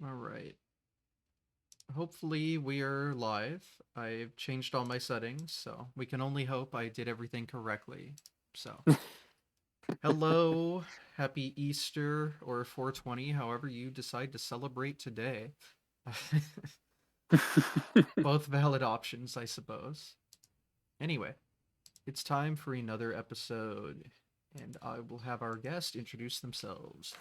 All right. Hopefully, we are live. I've changed all my settings, so we can only hope I did everything correctly. So, hello, happy Easter or 420, however you decide to celebrate today. Both valid options, I suppose. Anyway, it's time for another episode, and I will have our guest introduce themselves.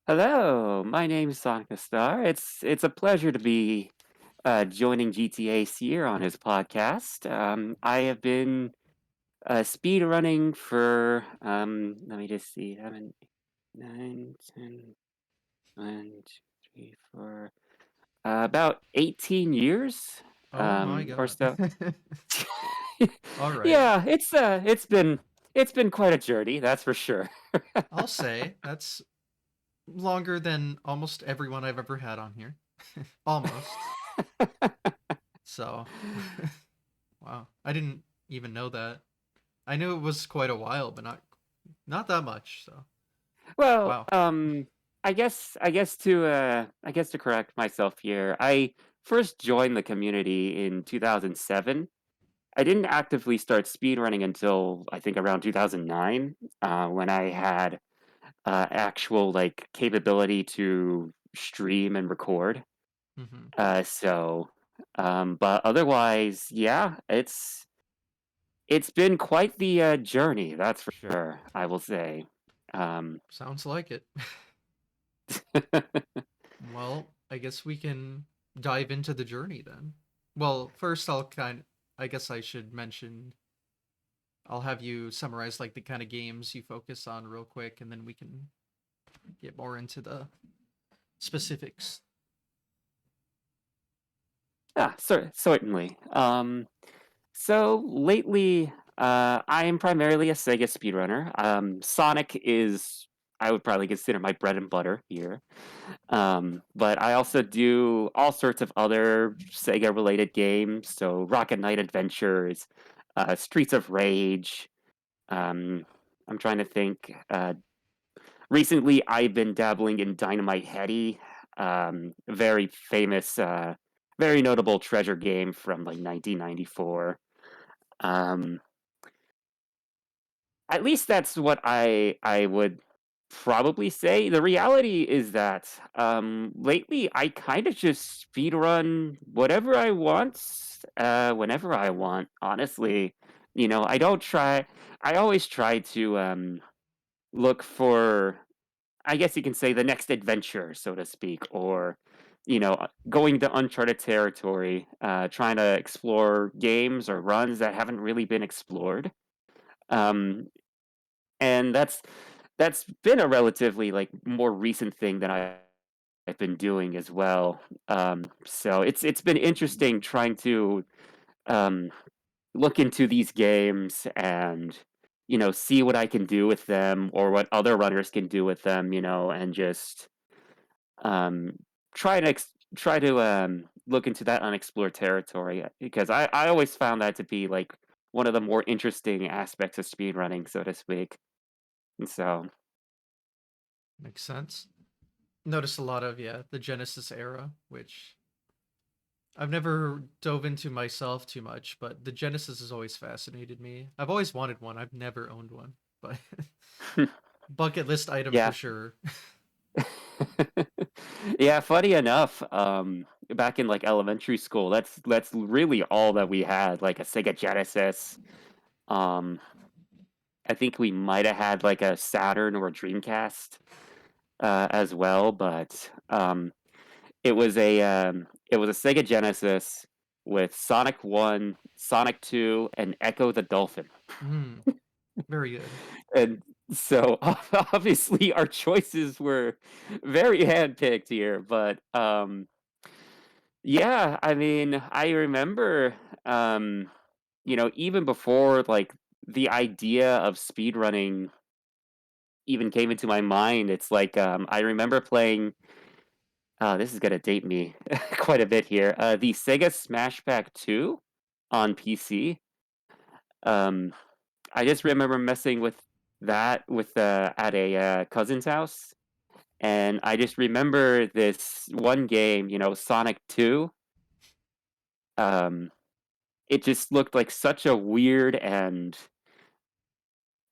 Hello, my name is Sonikkustar. It's a pleasure to be joining GTA here on his podcast. I have been speed running for let me just see, 7, 9, 10, 1, 2, 3, 4, about 18 years, Oh my or god. so. All right. Yeah, it's been quite a journey, that's for sure. I'll say that's longer than almost everyone I've ever had on here. Almost. So, wow. I didn't even know that. I knew it was quite a while, but not that much. So, Well, wow. I guess to correct myself here, I first joined the community in 2007. I didn't actively start speedrunning until I think around 2009, when I had actual like capability to stream and record. Hmm. But otherwise, yeah, it's been quite the journey, that's for sure. I will say. Um, Sounds like it. Well, I guess we can dive into the journey then. Well, first I guess I should mention I'll have you summarize like the kind of games you focus on real quick and then we can get more into the specifics. yeah, certainly. So lately, I am primarily a Sega speedrunner. Sonic is, I would probably consider my bread and butter here. But I also do all sorts of other Sega related games. So Rocket Knight Adventures, Streets of Rage. Um, I'm trying to think. Recently, I've been dabbling in Dynamite Headdy, very famous, very notable treasure game from like 1994. Um, at least that's what I would probably say. The reality is that lately I kind of just speed run whatever I want, whenever I want. Honestly, I don't try. I always try to look for, I guess you can say, the next adventure, so to speak, or going to uncharted territory, trying to explore games or runs that haven't really been explored. Um, and that's been a relatively like more recent thing that I've been doing as well. So it's been interesting trying to um, look into these games and see what I can do with them or what other runners can do with them, and just um, try to look into that unexplored territory, because I always found that to be like one of the more interesting aspects of speedrunning, so to speak. And so, Makes sense. Noticed a lot of the Genesis era, which I've never dove into myself too much, but the Genesis has always fascinated me. I've always wanted one. I've never owned one, but bucket list item for yeah. sure. Yeah, funny enough, back in like elementary school, that's really all that we had, like a Sega Genesis. Um, I think we might have had like a Saturn or a Dreamcast as well, but it was a Sega Genesis with Sonic 1, Sonic 2, and Echo the Dolphin. Mm, very good. And so obviously our choices were very handpicked here, but yeah, I mean, I remember, um, even before like the idea of speedrunning even came into my mind, it's like I remember playing. This is gonna date me quite a bit here. The Sega Smash Pack 2 on PC. Um, I just remember messing with that with at a cousin's house, And I just remember this one game, Sonic 2. Um, it just looked like such a weird and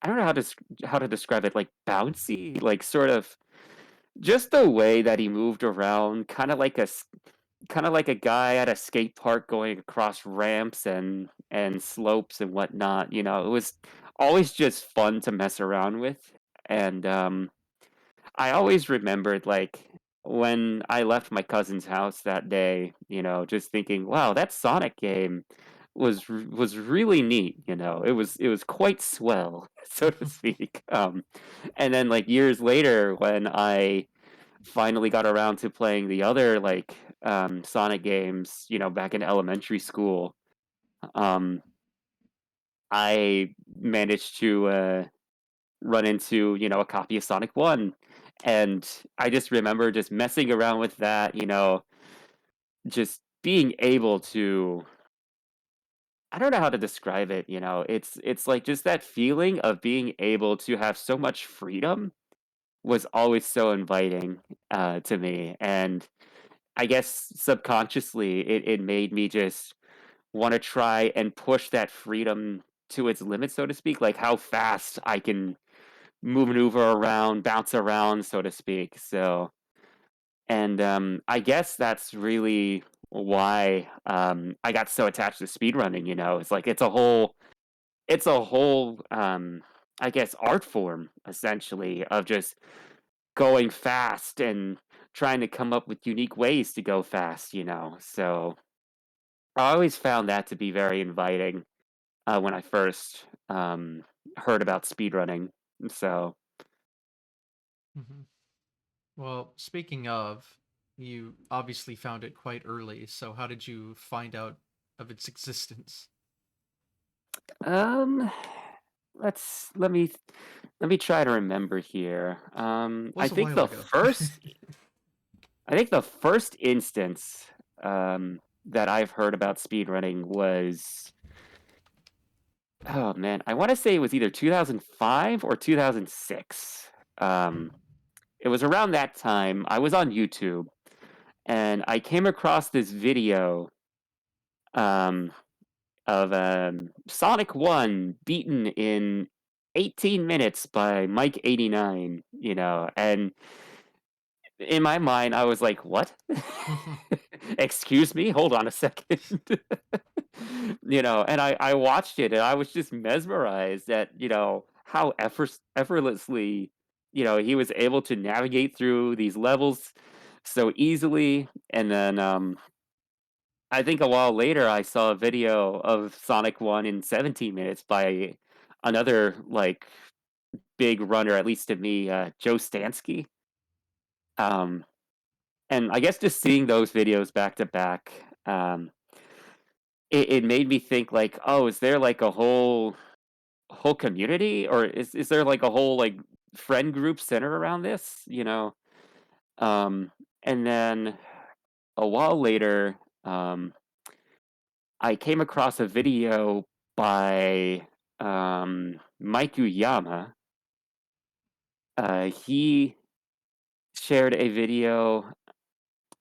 I don't know how to describe it, like bouncy, like sort of just the way that he moved around, kind of like a guy at a skate park going across ramps and slopes and whatnot. It was always just fun to mess around with, and I always remembered like when I left my cousin's house that day, just thinking, wow, that Sonic game was really neat. It was quite swell, so to speak. And then like years later, when I finally got around to playing the other like Sonic games, back in elementary school, um, I managed to run into, a copy of Sonic 1. And I just remember just messing around with that, just being able to I don't know how to describe it, it's like just that feeling of being able to have so much freedom was always so inviting to me. And I guess subconsciously it made me just want to try and push that freedom to its limit, so to speak, like how fast I can maneuver around, bounce around, so to speak. So, and I guess that's really why I got so attached to speedrunning. It's like it's a whole I guess art form essentially of just going fast and trying to come up with unique ways to go fast. So I always found that to be very inviting when I first heard about speedrunning. So. Hmm. Well, speaking of, you obviously found it quite early, so how did you find out of its existence? Um, let me try to remember here. Was a while ago. I think the first instance that I've heard about speedrunning was, oh man, I want to say it was either 2005 or 2006. Um, it was around that time. I was on YouTube and I came across this video um of Sonic 1 beaten in 18 minutes by Mike 89, and in my mind, I was like, "What? Excuse me? Hold on a second." And I watched it and I was just mesmerized at, how effortlessly, he was able to navigate through these levels so easily. And then I think a while later, I saw a video of Sonic 1 in 17 minutes by another, like, big runner, at least to me, Joe Stansky. Um, and I guess just seeing those videos back to back, um, it made me think like, oh, is there like a whole community, or is there like a whole like friend group centered around this? Um, and then a while later, I came across a video by Mike Uyama. He shared a video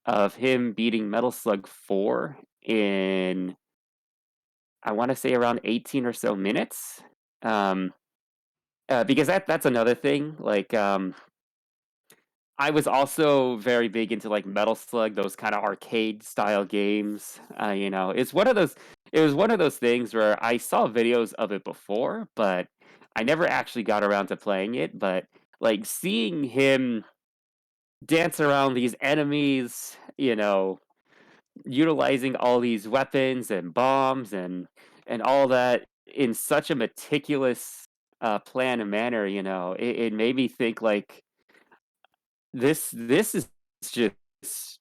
of him beating Metal Slug 4 in, I want to say, around 18 or so minutes. Um, because that's another thing. Like, I was also very big into like Metal Slug, those kind of arcade style games. It was one of those things where I saw videos of it before, but I never actually got around to playing it. But like seeing him dance around these enemies, utilizing all these weapons and bombs and all that in such a meticulous plan and manner, it made me think like this is just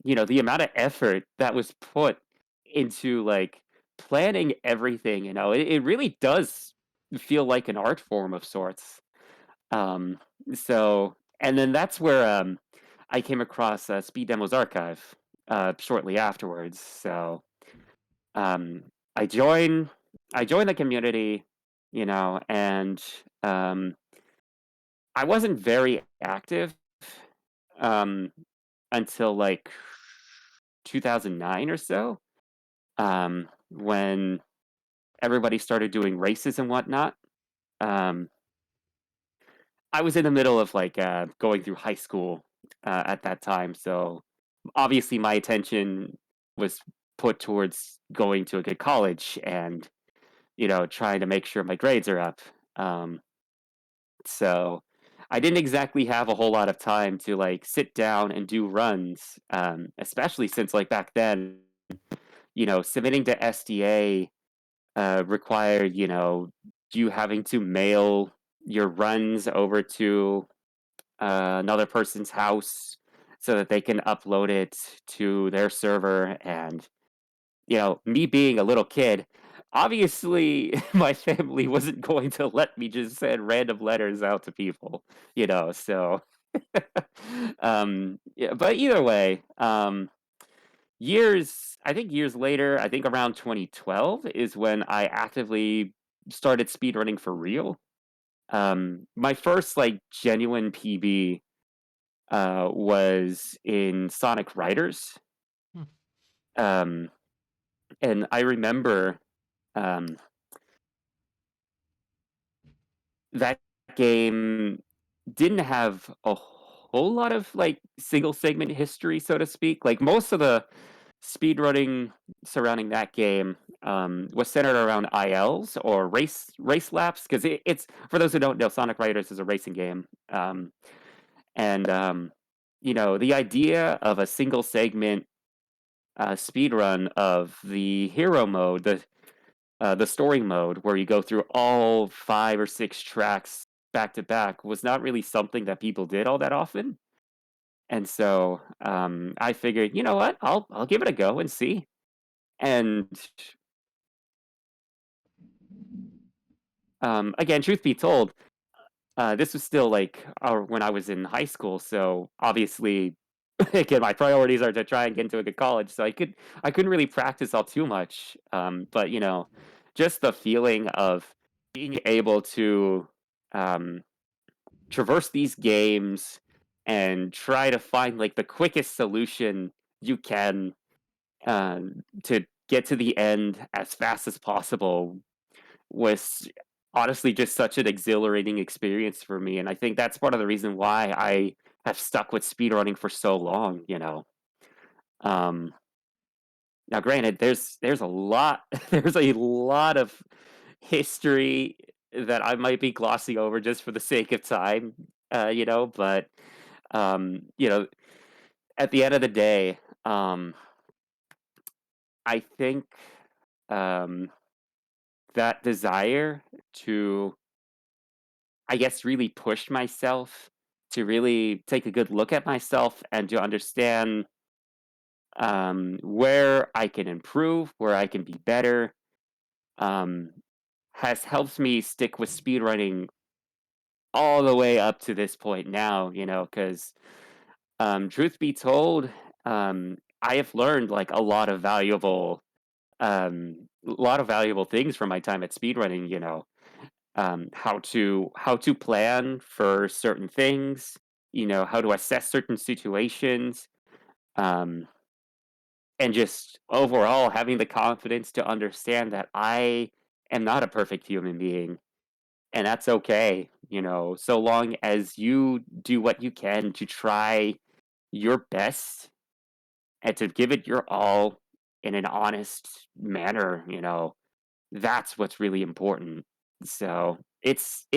the amount of effort that was put into like planning everything. It really does feel like an art form of sorts. um so and then that's where I came across Speed Demos Archive shortly afterwards. So um i joined I joined the community, and um I wasn't very active um, until like 2009 or so, when everybody started doing races and whatnot. Um, I was in the middle of like going through high school at that time, so obviously my attention was put towards going to a good college and trying to make sure my grades are up. Um, so I didn't exactly have a whole lot of time to like sit down and do runs, especially since like back then, submitting to SDA required, you having to mail your runs over to another person's house so that they can upload it to their server. And, me being a little kid, obviously my family wasn't going to let me just send random letters out to people, so. Yeah, but either way, I think years later, I think around 2012 is when I actively started speedrunning for real. My first like genuine PB was in Sonic Riders. Hmm. Um, and I remember um, that game didn't have a whole lot of like single segment history, so to speak. Like most of the speedrunning surrounding that game was centered around ILs or race laps because it's for those who don't know, Sonic Riders is a racing game, and the idea of a single segment speed run of the hero mode, the story mode, where you go through all 5 or 6 tracks back to back, was not really something that people did all that often. And so I figured, you know what, I'll give it a go and see. And again, truth be told, this was still like when I was in high school, so obviously, again, my priorities are to try and get into a good college. So I couldn't really practice all too much. But just the feeling of being able to um, traverse these games and try to find like the quickest solution you can to get to the end as fast as possible was honestly just such an exhilarating experience for me, and I think that's part of the reason why I have stuck with speedrunning for so long. Um, Now granted, there's a lot there's a lot of history that I might be glossing over just for the sake of time, but, um, you know, at the end of the day, I think, um, that desire to I guess, really pushed myself to really take a good look at myself and to understand where I can improve, where I can be better, um, has helped me stick with speedrunning all the way up to this point now, because truth be told, I have learned like a lot of valuable things from my time at speedrunning, how to plan for certain things, how to assess certain situations, um, and just overall having the confidence to understand that I am not a perfect human being, and that's okay. So long as you do what you can to try your best and to give it your all in an honest manner, that's what's really important. So it's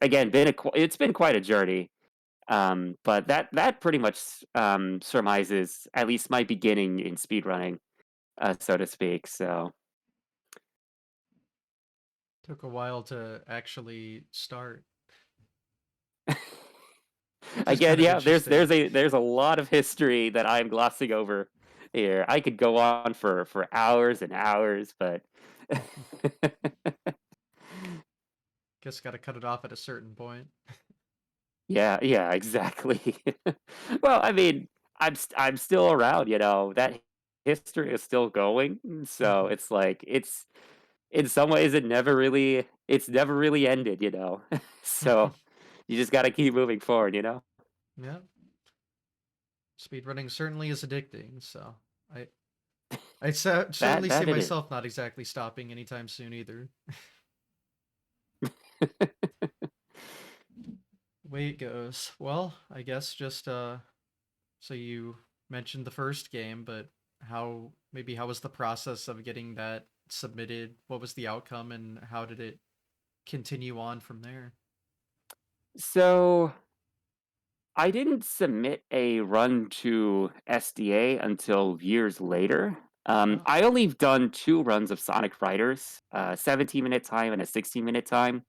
again it's been quite a journey, but that pretty much surmises at least my beginning in speedrunning, so to speak. So Took a while to actually start, which is again, kind of yeah, there's interesting. there's a there's a lot of history that I'm glossing over here. I could go on for hours and hours, but Guess got to cut it off at a certain point. yeah, yeah, exactly. Well, I mean, I'm still around, that history is still going, so it's like it's in some ways it's never really ended. So you just got to keep moving forward. Yeah. Speedrunning certainly is addicting, so I That certainly see that it is. myself not exactly stopping anytime soon either. Way it goes. Well, I guess just so you mentioned the first game, but how was the process of getting that submitted? What was the outcome and how did it continue on from there? So I didn't submit a run to SDA until years later. Oh. I only done 2 runs of Sonic Riders, a 17-minute time and a 16-minute time.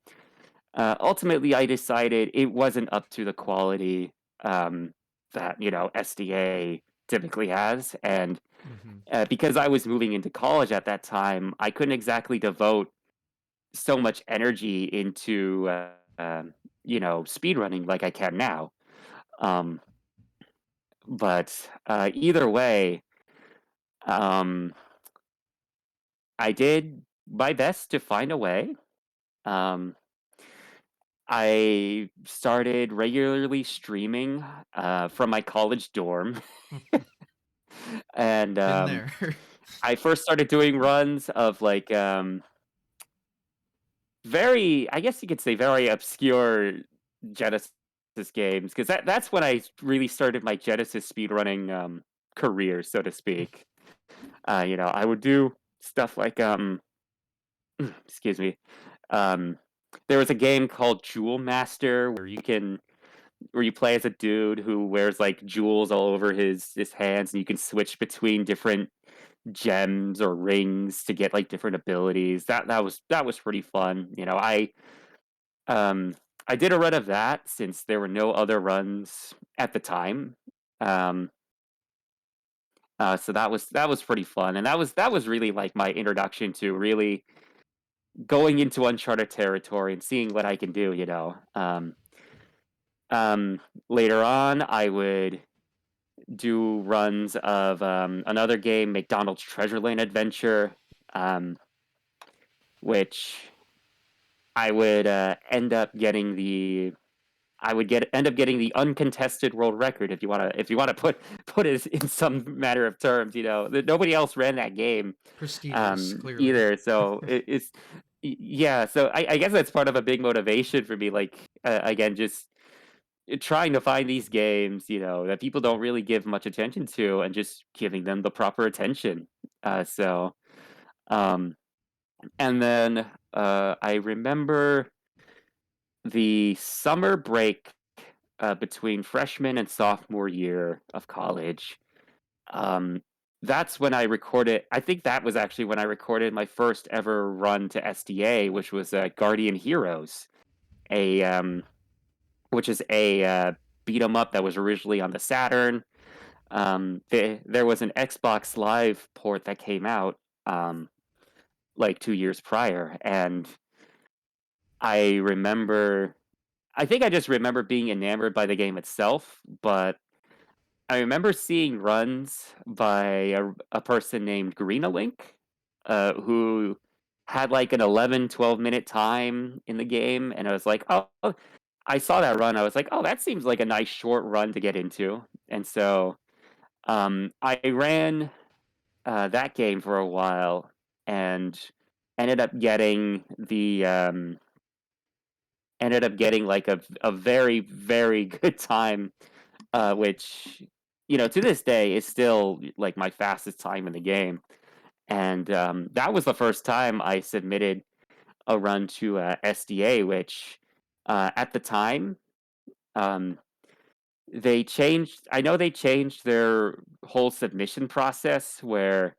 Ultimately, I decided it wasn't up to the quality um, that SDA typically has, and Mm-hmm. because I was moving into college at that time, I couldn't exactly devote so much energy into speedrunning like I can now. Um, but either way, um, I did my best to find a way. Um, I started regularly streaming from my college dorm, and Been there. I first started doing runs of like very, I guess you could say, very obscure Genesis games because that's when I really started my Genesis speedrunning career, so to speak. I would do stuff like excuse me. Um, there was a game called Jewel Master where you play as a dude who wears like jewels all over his hands, and you can switch between different gems or rings to get like different abilities. That was pretty fun. Um, I did a run of that since there were no other runs at the time. Um, so that was pretty fun, and that was really like my introduction to really going into uncharted territory and seeing what I can do. Um, Later on, I would do runs of another game, McDonald's Treasure Lane Adventure, um, which I would end up getting the uncontested world record if you wanna put it in some matter of terms. That nobody else ran that game Prestigious, clearly. either. So yeah. So I guess that's part of a big motivation for me. Like again, just trying to find these games, that people don't really give much attention to, and just giving them the proper attention. So um, and then I remember the summer break between freshman and sophomore year of college. Um, that's when I recorded. I think that was actually when I recorded my first ever run to SDA, which was Guardian Heroes, a which is a beat 'em up that was originally on the Saturn. There was an Xbox Live port that came out like 2 years prior, and I remember. I think I just remember being enamored by the game itself, but I remember seeing runs by a person named Greenalink, who had like an 11, 12-minute time in the game, and I was like, oh, I saw that run. I was like, oh, that seems like a nice short run to get into, and so I ran that game for a while and ended up getting like a very, very good time, which to this day is still like my fastest time in the game. And that was the first time I submitted a run to SDA, which at the time um, they changed. I know they changed their whole submission process where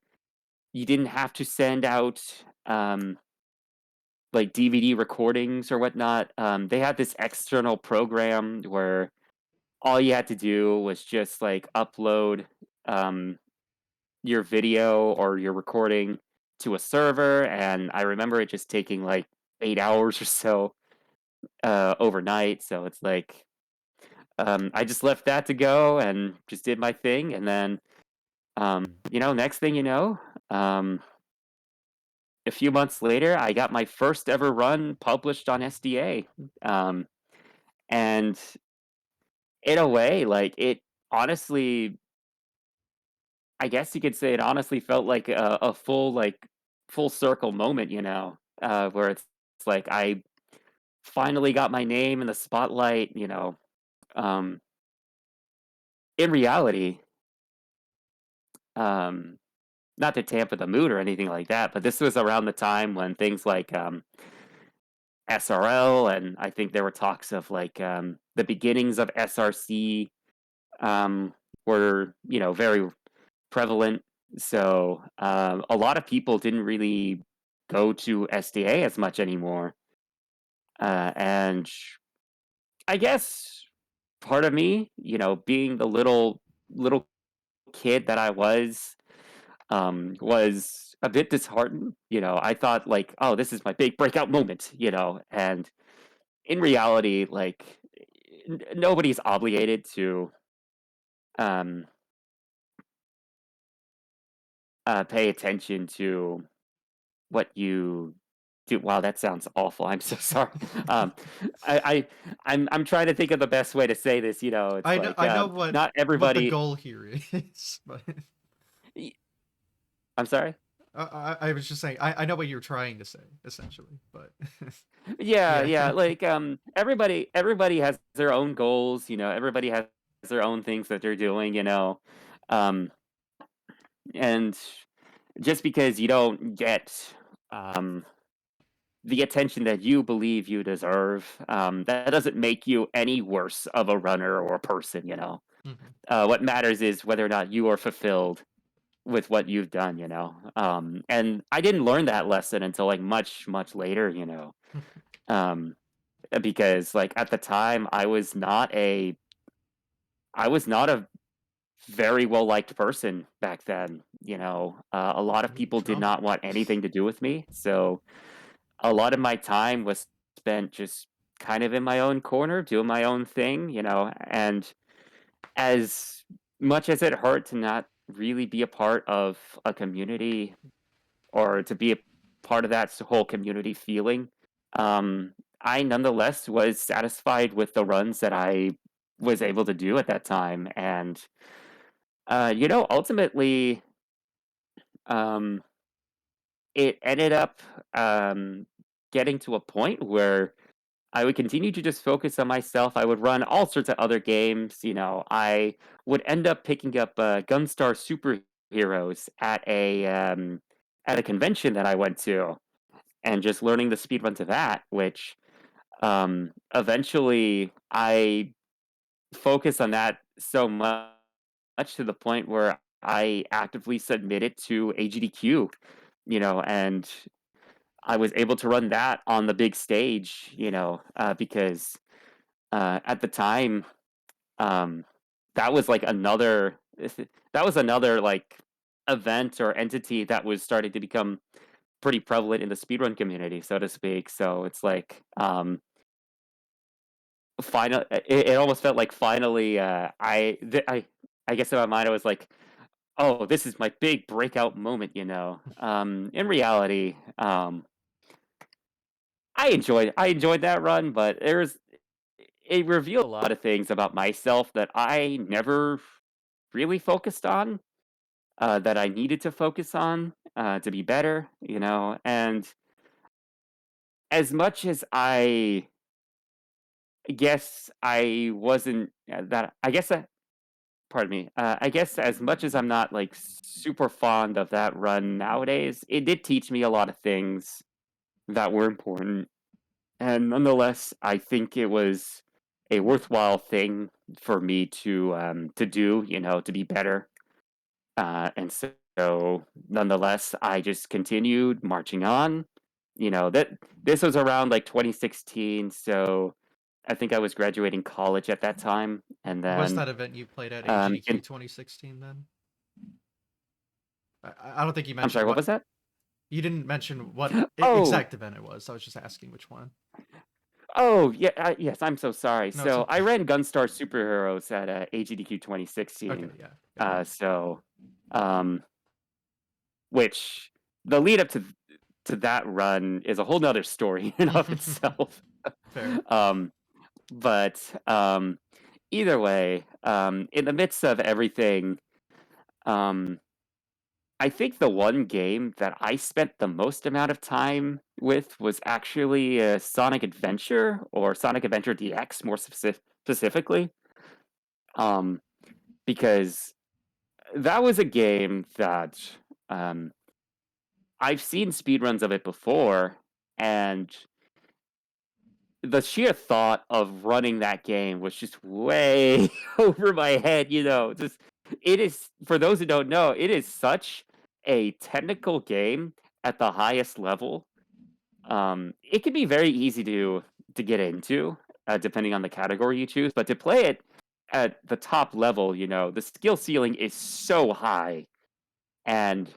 you didn't have to send out um, like DVD recordings or whatnot. They had this external program where all you had to do was just like upload um, your video or your recording to a server, and I remember it just taking like 8 hours or so overnight. So it's like I just left that to go and just did my thing, and then next thing you know, um, a few months later, I got my first ever run published on SDA, and in a way, like it honestly I guess you could say it honestly felt like a full, like, full circle moment, where it's like I finally got my name in the spotlight, um, in reality, um, not to tamper the mood or anything like that, but this was around the time when things like, SRL, and I think there were talks of, like, the beginnings of SRC, um, were, very prevalent. So, a lot of people didn't really go to SDA as much anymore. And I guess part of me, being the little kid that I was a bit disheartened. I thought like, oh, this is my big breakout moment, and in reality, like nobody's obligated to um, pay attention to what you do. Wow, that sounds awful. I'm so sorry. Um, I'm trying to think of the best way to say this. It's like I know not what the everybody. goal here is, but y- I'm sorry. I was just saying I know what you're trying to say essentially, but Yeah, yeah. yeah. Like everybody has their own goals. Everybody has their own things that they're doing. Um, and just because you don't get um the attention that you believe you deserve, that doesn't make you any worse of a runner or a person. Mhm. What matters is whether or not you are fulfilled with what you've done. And I didn't learn that lesson until like much, much later. Um, because like at the time I was not a very well liked person back then. A lot of people did Trouble. not want anything to do with me. So a lot of my time was spent just kind of in my own corner, doing my own thing. And as much as it hurt to not really be a part of a community or to be a part of that whole community feeling, I nonetheless was satisfied with the runs that I was able to do at that time. And, ultimately, um, it ended up getting to a point where I would continue to just focus on myself. I would run all sorts of other games. I would end up picking up Gunstar Superheroes at a convention that I went to, and just learning the speedrun to that. Which eventually I focused on that so much to the point where I actively submitted to AGDQ. And I was able to run that on the big stage. Because at the time, um, that was like another that was another like event or entity that was starting to become pretty prevalent in the speedrun community, so to speak. So it's like it almost felt like finally I guess in my mind I was like, oh, this is my big breakout moment. In reality, I enjoyed that run, but it revealed a lot of things about myself that I never really focused on, that I needed to focus on, to be better. And as much as I guess I wasn't that, I guess, pardon me, I guess as much as I'm not like super fond of that run nowadays, it did teach me a lot of things that were important. And nonetheless, I think it was a worthwhile thing for me to do, to be better. And so, nonetheless, I just continued marching on. That this was around like 2016, so I think I was graduating college at that time, and Was then that event you played at AGDQ in 2016 then? I don't think you I'm sorry, mentioned what what was that? you didn't mention what Oh, exact event it was. I was just asking which one. oh, yeah, yes. I'm so sorry. No, it's So I okay. ran Gunstar Superheroes at AGDQ Okay, 2016. yeah, got it. So, um, which the lead up to that run is a whole nother story in of itself. Fair. um, but either way, in the midst of everything, um, I think the one game that I spent the most amount of time with was actually, Sonic Adventure or Sonic Adventure DX more specifically, um, because that was a game that, um, I've seen speedruns of it before, and the sheer thought of running that game was just way over my head, just it is for those who don't know, it is such a technical game at the highest level. It can be very easy to get into, depending on the category you choose, but to play it at the top level, the skill ceiling is so high, and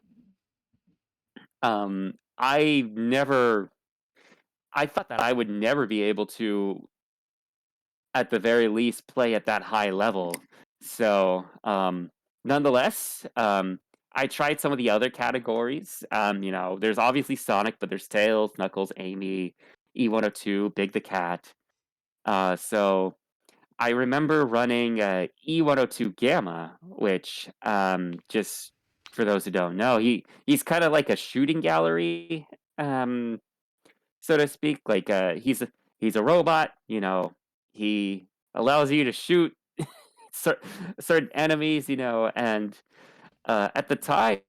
I thought that I would never be able to, at the very least, play at that high level. So, nonetheless, I tried some of the other categories. There's obviously Sonic, but there's Tails, Knuckles, Amy, E102, Big the Cat. So I remember running E102 Gamma, which, just for those who don't know, he's kind of like a shooting gallery, um, so to speak. Like he's a robot. He allows you to shoot cer- certain enemies. And at the time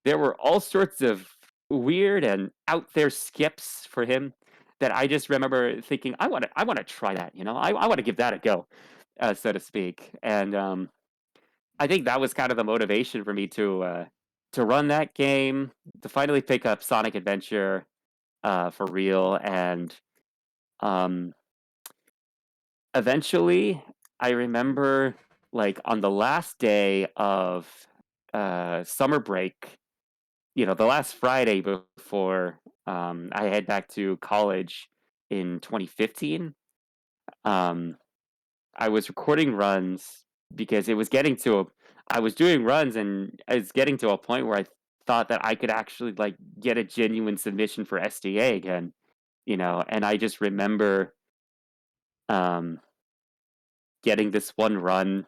there were all sorts of weird and out there skips for him that I just remember thinking, I want to try that. I want to give that a go, so to speak. And I think that was kind of the motivation for me to run that game, to finally pick up Sonic Adventure for real. And um, eventually, I remember like on the last day of summer break, the last Friday before I head back to college in 2015. Um, I was recording runs because it was getting to a. I was doing runs and I was getting to a point where I thought that I could actually like get a genuine submission for SDA again. And I just remember um, getting this one run,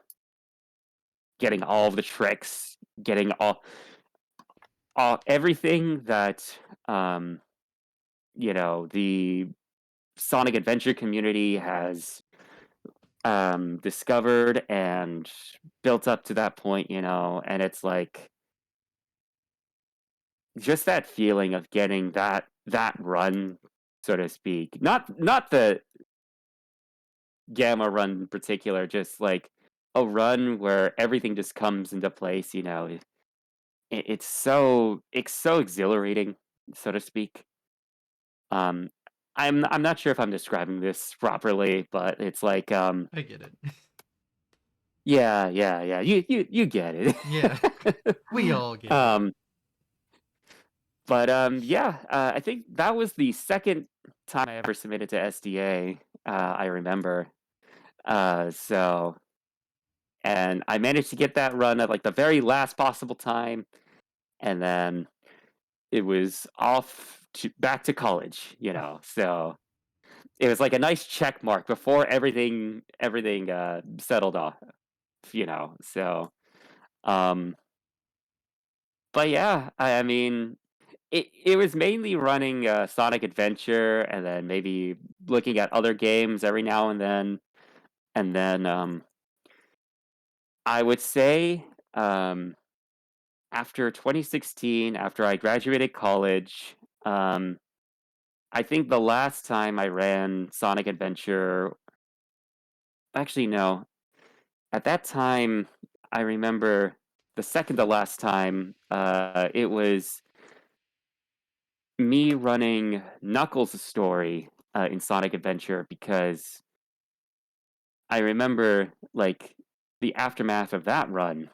getting all of the tricks, getting all everything that um, the Sonic Adventure community has discovered and built up to that point. And it's like just that feeling of getting that run, so to speak. Not the Gamma run in particular, just like a run where everything just comes into place. It's so exhilarating, so to speak. Um, I'm not sure if I'm describing this properly, but it's like I get it. yeah, yeah, yeah. You get it. Yeah, we all get it. um, but yeah, I think that was the second time I ever submitted to SDA. I remember. So and I managed to get that run at like the very last possible time, and then it was off to back to college. So it was like a nice check mark before everything settled off. So um, but yeah, I mean, it was mainly running Sonic Adventure, and then maybe looking at other games every now and then. And then I would say after 2016, after I graduated college, um, I think the last time I ran Sonic Adventure, actually no, at that time I remember the second to last time it was me running Knuckles' story in Sonic Adventure, because I remember like the aftermath of that run,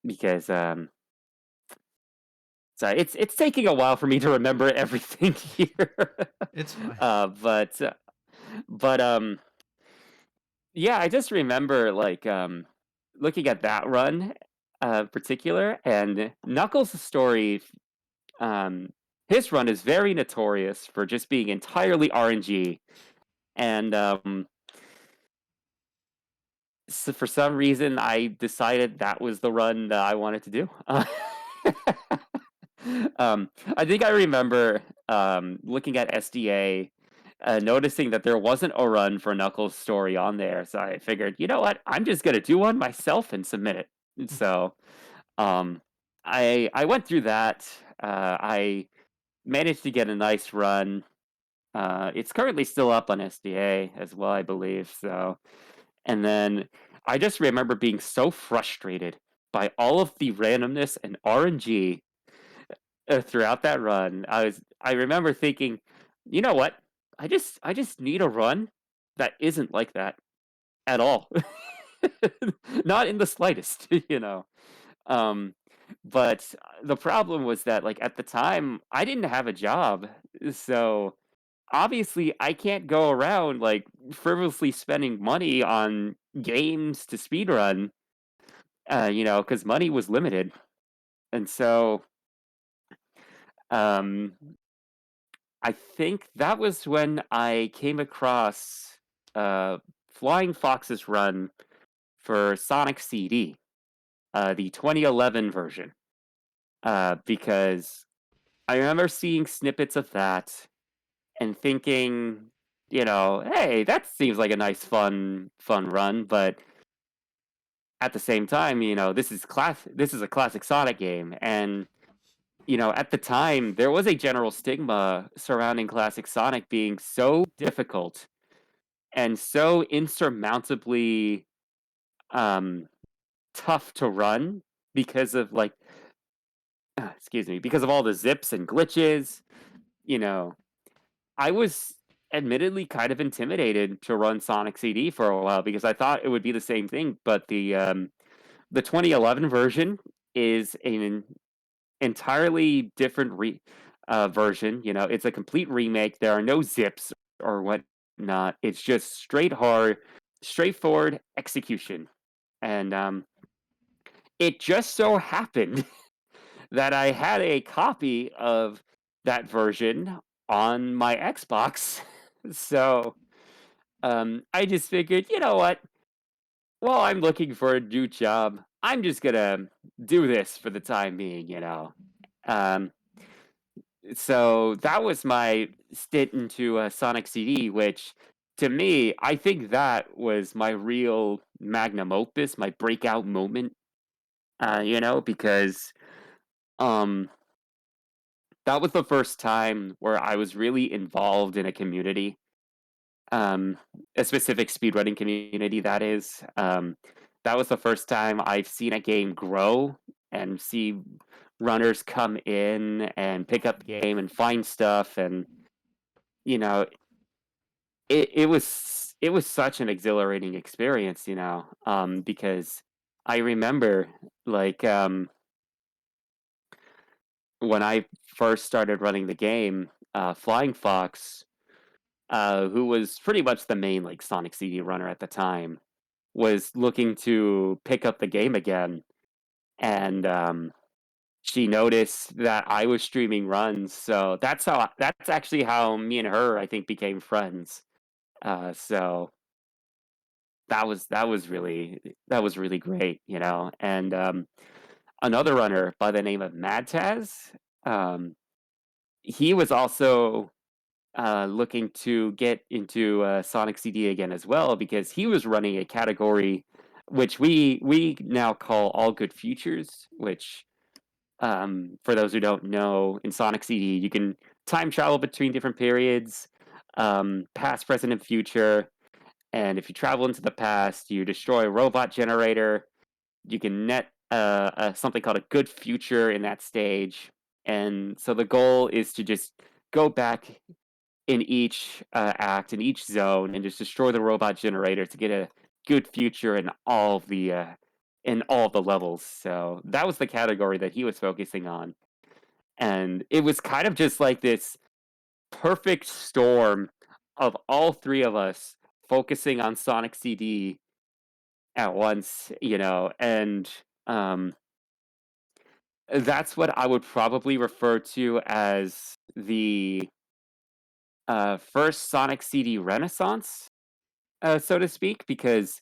because sorry, it's taking a while for me to remember everything here. It's fine. But yeah, I just remember like looking at that run particular, and Knuckles' story. Um, his run is very notorious for just being entirely RNG, and So for some reason, I decided that was the run that I wanted to do. I think I remember looking at SDA, noticing that there wasn't a run for Knuckles' story on there. So I figured, you know what? I'm just gonna do one myself and submit it. And so um, I went through that. I managed to get a nice run. It's currently still up on SDA as well, I believe. So and then I just remember being so frustrated by all of the randomness and RNG throughout that run. I remember thinking, you know what? I just need a run that isn't like that at all. Not in the slightest, you know. Um, but the problem was that like at the time I didn't have a job. So obviously I can't go around like frivolously spending money on games to speedrun, because money was limited. And so um, I think that was when I came across uh, Flying Fox's run for Sonic CD, the 2011 version, because I remember seeing snippets of that and thinking, hey, that seems like a nice, fun run. But at the same time, this is a classic Sonic game, and at the time there was a general stigma surrounding classic Sonic being so difficult and so insurmountably um, tough to run because of like, excuse me, because of all the zips and glitches. You know, I was admittedly kind of intimidated to run Sonic CD for a while because I thought it would be the same thing, but the 2011 version is an entirely different version. It's a complete remake. There are no zips or whatnot. It's just straightforward execution. And it just so happened that I had a copy of that version on my Xbox. So I just figured, you know what? While I'm looking for a new job, I'm just gonna do this for the time being. Um, so that was my stint into Sonic CD, which to me, I think that was my real magnum opus, my breakout moment. Because um, that was the first time where I was really involved in a community, um, a specific speedrunning community. That is, that was the first time I've seen a game grow and see runners come in and pick up the game and find stuff, and you know, it was such an exhilarating experience, because I remember like when I first started running the game, Flying Fox, who was pretty much the main like Sonic CD runner at the time, was looking to pick up the game again, and she noticed that I was streaming runs, so that's actually how me and her I think became friends. So that was really great, and another runner by the name of Mad Taz, um, he was also looking to get into Sonic CD again as well because he was running a category which we now call All Good Futures. Which, for those who don't know, in Sonic CD you can time travel between different periods, past, present, and future. And if you travel into the past, you destroy a robot generator. You can net something called a good future in that stage. And so the goal is to just go back in each act, in each zone, and just destroy the robot generator to get a good future in all the levels. So that was the category that he was focusing on, and it was kind of just like this perfect storm of all three of us focusing on Sonic CD at once, and um, that's what I would probably refer to as the first Sonic CD renaissance, so to speak, because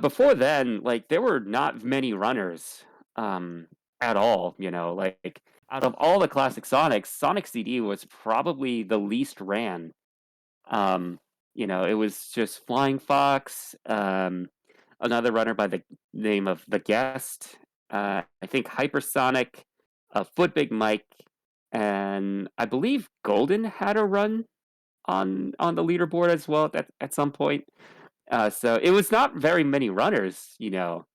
before then, like, there were not many runners, um, at all, you know, like, out of all the classic Sonics, Sonic CD was probably the least ran. Um, you know, it was just Flying Fox, another runner by the name of The Guest, I think Hypersonic, Foot Big Mike, and I believe Golden had a run on the leaderboard as well at some point. So it was not very many runners, you know.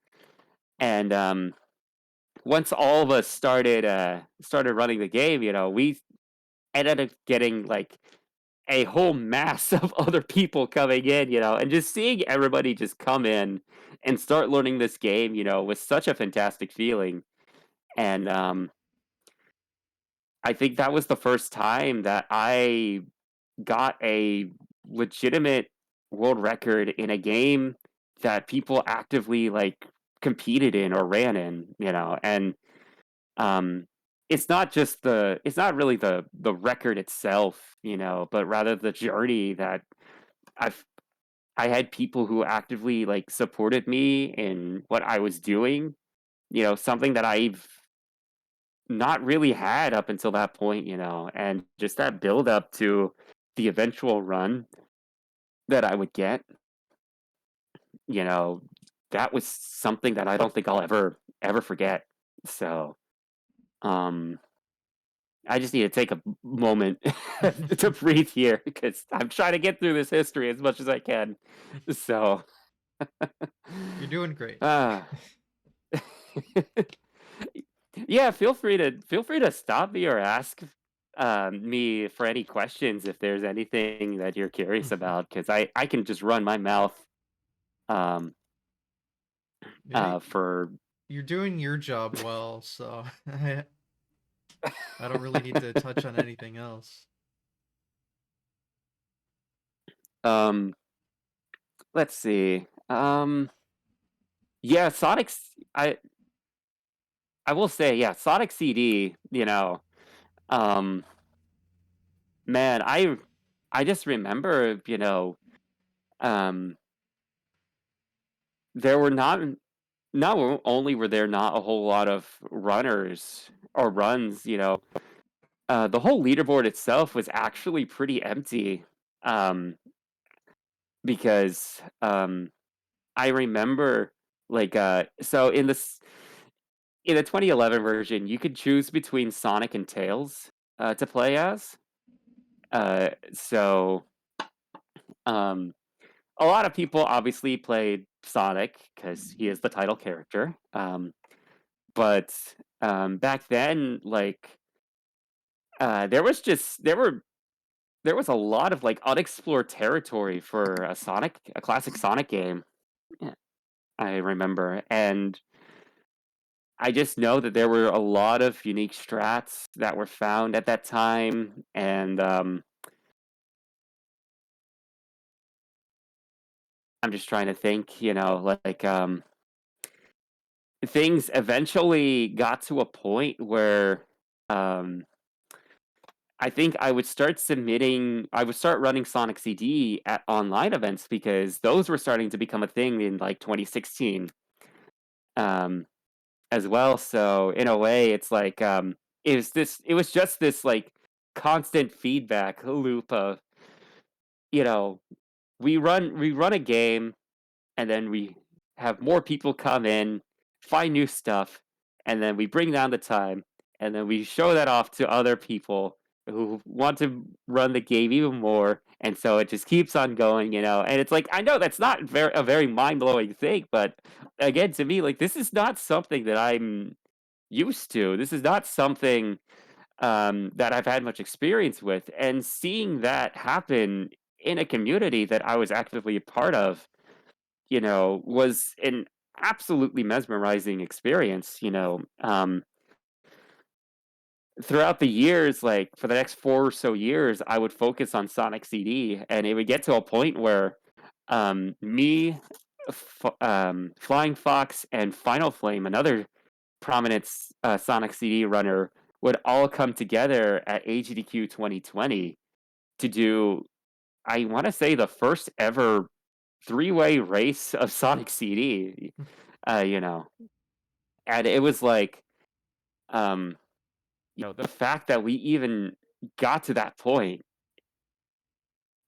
And once all of us started running the game, you know, we ended up getting like a whole mass of other people coming in, you know, and just seeing everybody just come in and start learning this game, you know, was such a fantastic feeling. And I think that was the first time that I got a legitimate world record in a game that people actively like competed in or ran in, you know, and um it's not really the record itself, you know, but rather the journey that I've I had people who actively like supported me in what I was doing, you know, something that I've not really had up until that point, you know, and just that build up to the eventual run that I would get, you know, that was something that I don't think I'll ever forget. So, um, I just need to take a moment to breathe here because I'm trying to get through this history as much as I can. So, You're doing great. ah, yeah, feel free to stop me or ask me for any questions if there's anything that you're curious Mhm. about because I can just run my mouth um Yeah, for you're doing your job well, so I don't really need to touch on anything else. um let's see. Yeah, I will say, yeah, Sonic CD, you know, um man, I just remember, you know, um there were not only were there not a whole lot of runners or runs, you know, the whole leaderboard itself was actually pretty empty. Um because I remember like so in the 2011 version, you could choose between Sonic and Tails to play as. So um, a lot of people obviously played Sonic because he is the title character. But back then, like there was just there was a lot of like unexplored territory for a classic Sonic game. Yeah, I remember, and I just know that there were a lot of unique strats that were found at that time, and I'm just trying to think, you know, like things eventually got to a point where um, I think I would start running Sonic CD at online events because those were starting to become a thing in like 2016 um, as well. So in a way, it's like it was just this like constant feedback loop of you know we run a game and then we have more people come in, find new stuff, and then we bring down the time, and then we show that off to other people who want to run the game even more, and so it just keeps on going, you know. And it's like I know that's not a very mind blowing thing, but again, to me, like this is not something that I'm used to. This is not something that I've had much experience with, and seeing that happen in a community that I was actively a part of, you know, was an absolutely mesmerizing experience, you know. Throughout the years, like for the next 4 or so years, I would focus on Sonic CD, and it would get to a point where me, Flying Fox, and Final Flame, another prominent Sonic CD runner, would all come together at AGDQ 2020 to do, I want to say, the first ever three-way race of Sonic CD, you know, and it was like, um, the fact that we even got to that point,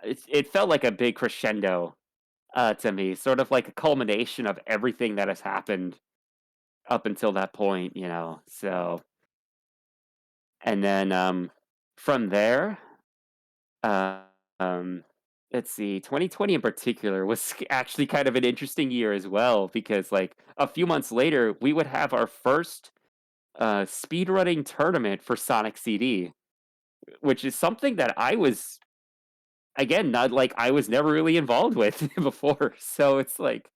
it felt like a big crescendo, to me, sort of like a culmination of everything that has happened up until that point, so and then, from there, uh, um, let's see, 2020 in particular was actually kind of an interesting year as well because, like, a few months later, we would have our first, speedrunning tournament for Sonic CD, which is something that I was, again, not like I was never really involved with before, so it's like,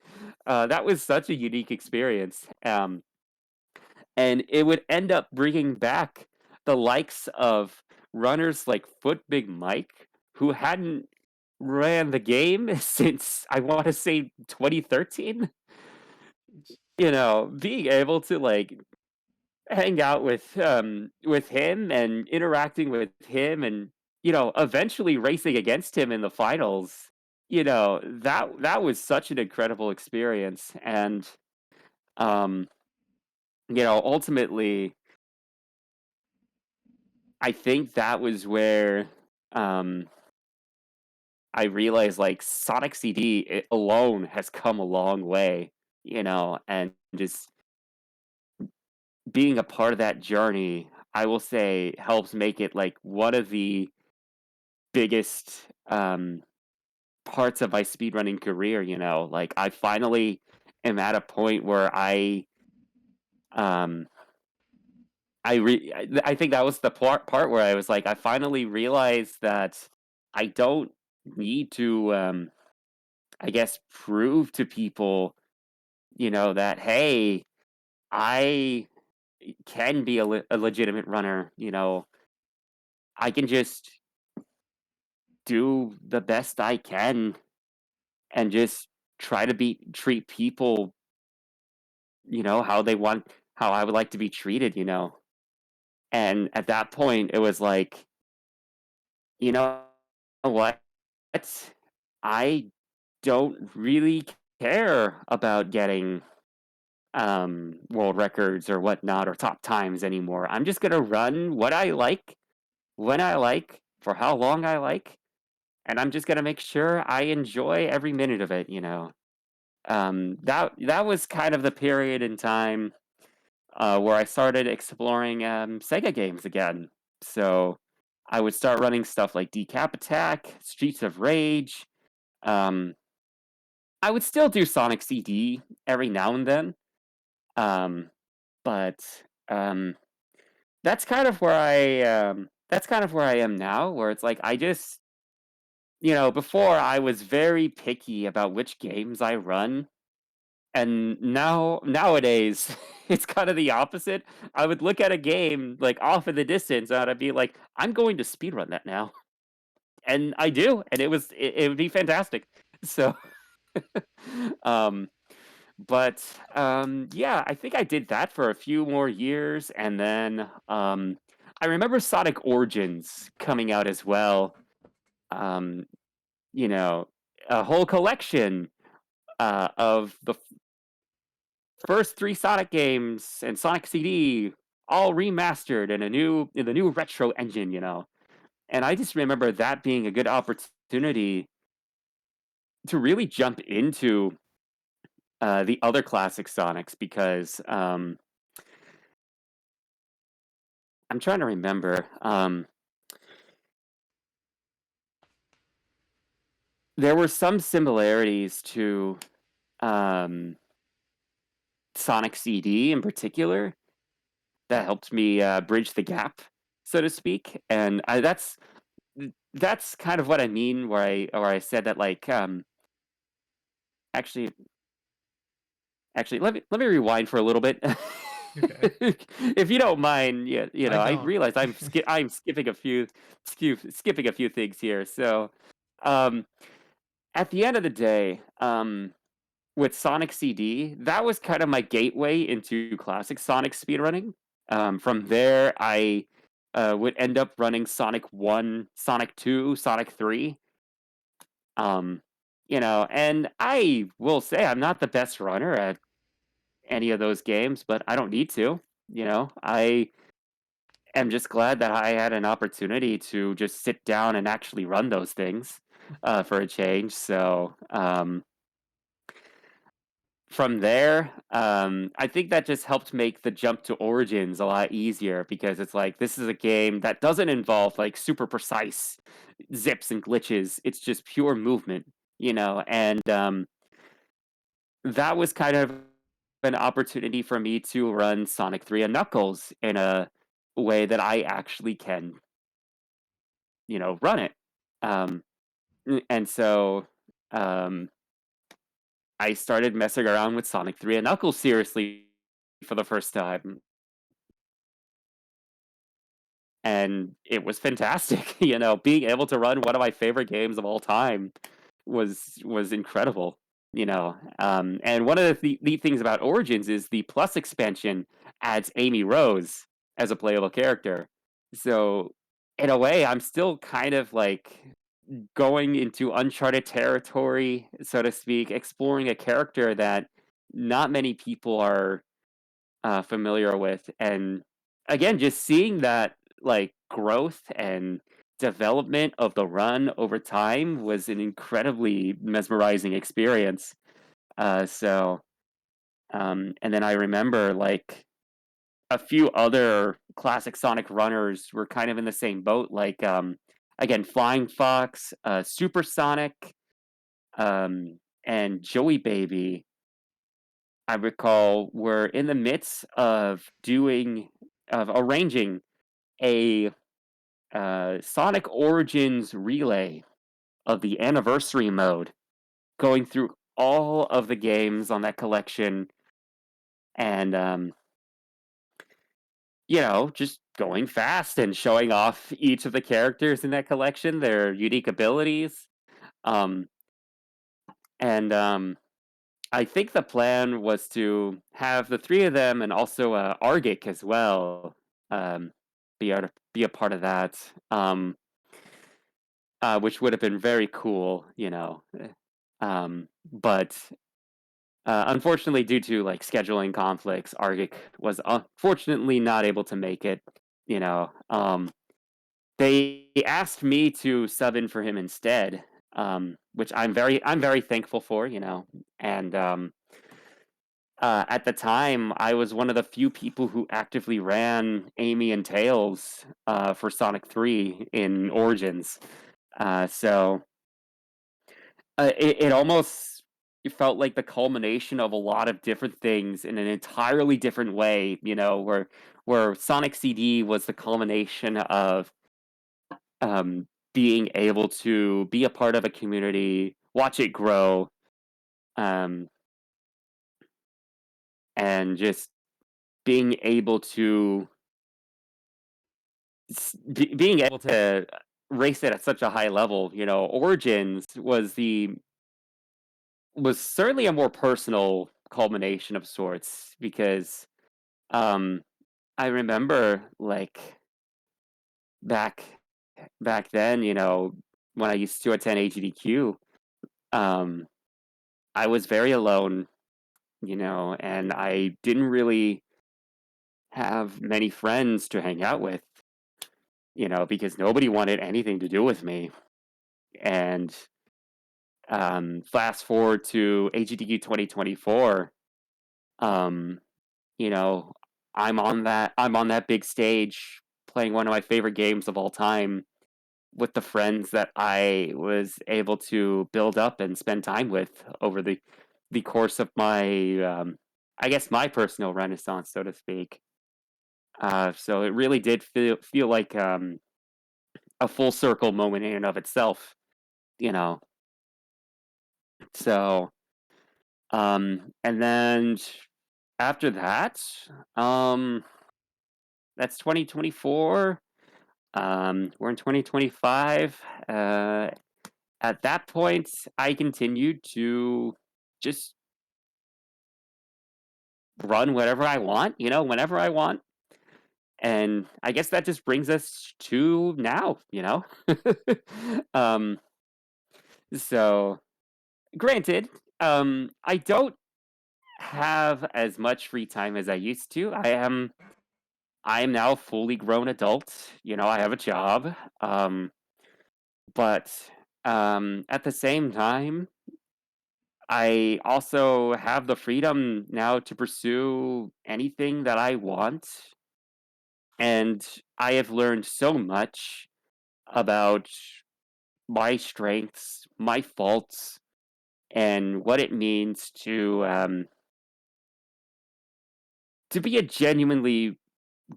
that was such a unique experience, and it would end up bringing back the likes of runners like Foot Big Mike, who hadn't ran the game since I want to say 2013. Being able to like hang out with him and interacting with him and eventually racing against him in the finals. That was such an incredible experience and um ultimately I think that was where, um, I realized, like, Sonic CD alone has come a long way, and just being a part of that journey, I will say, helps make it, like, one of the biggest, parts of my speedrunning career, like, I finally am at a point where um I think that was the part where I was like, I finally realized that I don't need to, I guess, prove to people, that, "Hey, I can be a legitimate runner," I can just do the best I can and just try to treat people, how I would like to be treated, And at that point, it was like, you know what? I don't really care about getting world records or whatnot or top times anymore. I'm just gonna run what I like, when I like, for how long I like, and I'm just gonna make sure I enjoy every minute of it. That was kind of the period in time where I started exploring Sega games again. So I would start running stuff like Decap Attack, Streets of Rage. Um, I would still do Sonic CD every now and then, um, but um, that's kind of where I am now. Where it's like I just before I was very picky about which games I run, and nowadays, it's kinda the opposite. I would look at a game, like, off in the distance, and I'd be like, "I'm going to speedrun that now." And I do, and it would be fantastic. So, um, yeah, I think I did that for a few more years, and then, I remember Sonic Origins coming out as well. Um, you know, a whole collection, of the first 3 Sonic games and Sonic CD all remastered in the new retro engine. And I just remember that being a good opportunity to really jump into, the other classic Sonics because, I'm trying to remember, there were some similarities to, um, Sonic CD in particular that helped me, bridge the gap, so to speak, and that's kind of what I mean where I said that, like, actually actually, let me rewind for a little bit. Okay. If you don't mind, yeah, I I don't. realize I'm skipping a few things here, so, um, at the end of the day, with Sonic CD, that was kind of my gateway into classic Sonic speedrunning. From there, I, would end up running Sonic 1, Sonic 2, Sonic 3. Um, And I will say I'm not the best runner at any of those games, but I don't need to. I am just glad that I had an opportunity to just sit down and actually run those things for a change. So from there, I think that just helped make the jump to Origins a lot easier because it's like this is a game that doesn't involve like super precise zips and glitches. It's just pure movement. And that was kind of an opportunity for me to run Sonic 3 and Knuckles in a way that I actually can, run it. Um, and so um, I started messing around with Sonic 3 and Knuckles seriously for the first time. And it was fantastic. Being able to run one of my favorite games of all time was incredible. And one of the neat things about Origins is the Plus expansion adds Amy Rose as a playable character. So in a way, I'm still kind of like going into uncharted territory, so to speak, exploring a character that not many people are familiar with. And again, just seeing that like growth and development of the run over time was an incredibly mesmerizing experience. And then I remember like a few other classic Sonic runners were kind of in the same boat. Like again, Flying Fox, Supersonic, and Joey Baby. I recall were in the midst of arranging a Sonic Origins relay of the anniversary mode, going through all of the games on that collection and just going fast and showing off each of the characters in that collection, their unique abilities. Um, and I think the plan was to have the three of them and also Argic as well um, be a part of that, which would have been very cool. But unfortunately, due to like scheduling conflicts, Argic was unfortunately not able to make it. You know, they asked me to sub in for him instead, which I'm very thankful for. And at the time, I was one of the few people who actively ran Amy and Tails for Sonic 3 in Origins. So it almost it felt like the culmination of a lot of different things in an entirely different way, where Sonic CD was the culmination of um, being able to be a part of a community, watch it grow, um, and just being able to being able to race it at such a high level. Origins was certainly a more personal culmination of sorts because um I remember like back back then, when I used to attend AGDQ, um I was very alone, and I didn't really have many friends to hang out with, because nobody wanted anything to do with me. And fast forward to AGDQ 2024, um you know, I'm on that big stage playing one of my favorite games of all time with the friends that I was able to build up and spend time with over the course of my I guess my personal renaissance, so to speak. So it really did feel like a full circle moment in and of itself, you know. So and then after that, um that's 2024. We're in 2025. At that point, I continued to just run whatever I want, whenever I want. And I guess that just brings us to now. um, so Granted, I don't have as much free time as I used to. I am now a fully grown adult. I have a job. But at the same time, I also have the freedom now to pursue anything that I want. And I have learned so much about my strengths, my faults, and what it means to be a genuinely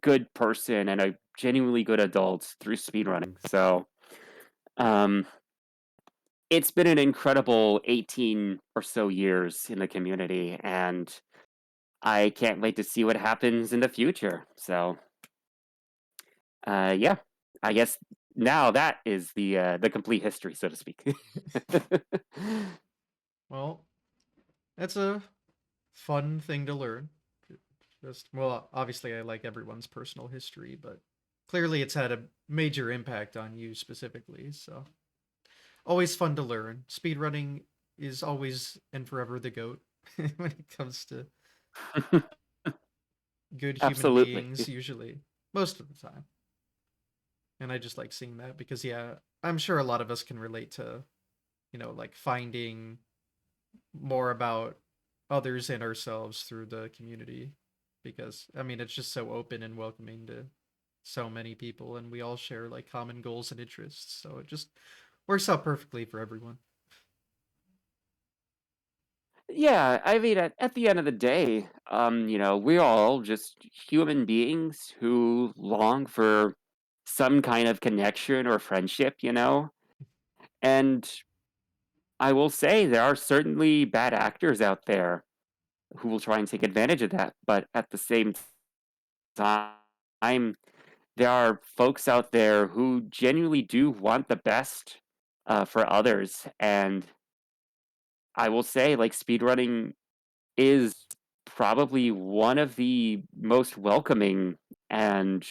good person and a genuinely good adult through speedrunning. So, um, it's been an incredible 18 or so years in the community, and I can't wait to see what happens in the future. So, yeah, I guess now that is the complete history, so to speak. Well, that's a fun thing to learn. Just well, obviously I like everyone's personal history, but clearly it's had a major impact on you specifically. So always fun to learn. Speedrunning is always and forever the goat when it comes to good human Absolutely. beings, usually most of the time. And I just like seeing that because yeah, I'm sure a lot of us can relate to like finding more about others and ourselves through the community because I mean it's just so open and welcoming to so many people and we all share like common goals and interests so it just works out perfectly for everyone. Yeah, I mean, at the end of the day, we're all just human beings who long for some kind of connection or friendship. And I will say there are certainly bad actors out there who will try and take advantage of that. But at the same time, there are folks out there who genuinely do want the best for others. And I will say, like, speedrunning is probably one of the most welcoming and,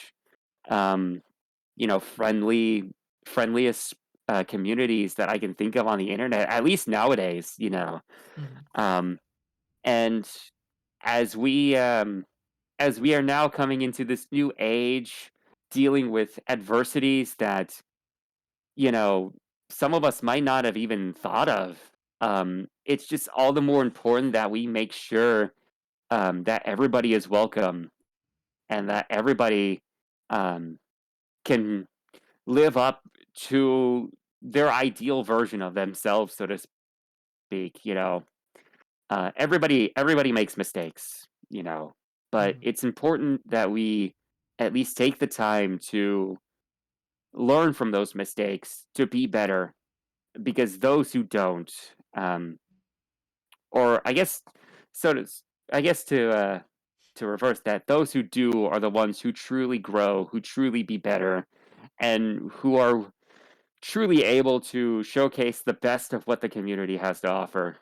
um, friendliest communities that I can think of on the internet, at least nowadays. Mm-hmm. Um, and as we are now coming into this new age, dealing with adversities that you know some of us might not have even thought of. It's just all the more important that we make sure that everybody is welcome and that everybody um, can live up to their ideal version of themselves, so to speak. Everybody makes mistakes, but Mm-hmm. it's important that we at least take the time to learn from those mistakes to be better, because those who don't, or I guess, so to, I guess to reverse that, those who do are the ones who truly grow, who truly be better, and who are truly able to showcase the best of what the community has to offer.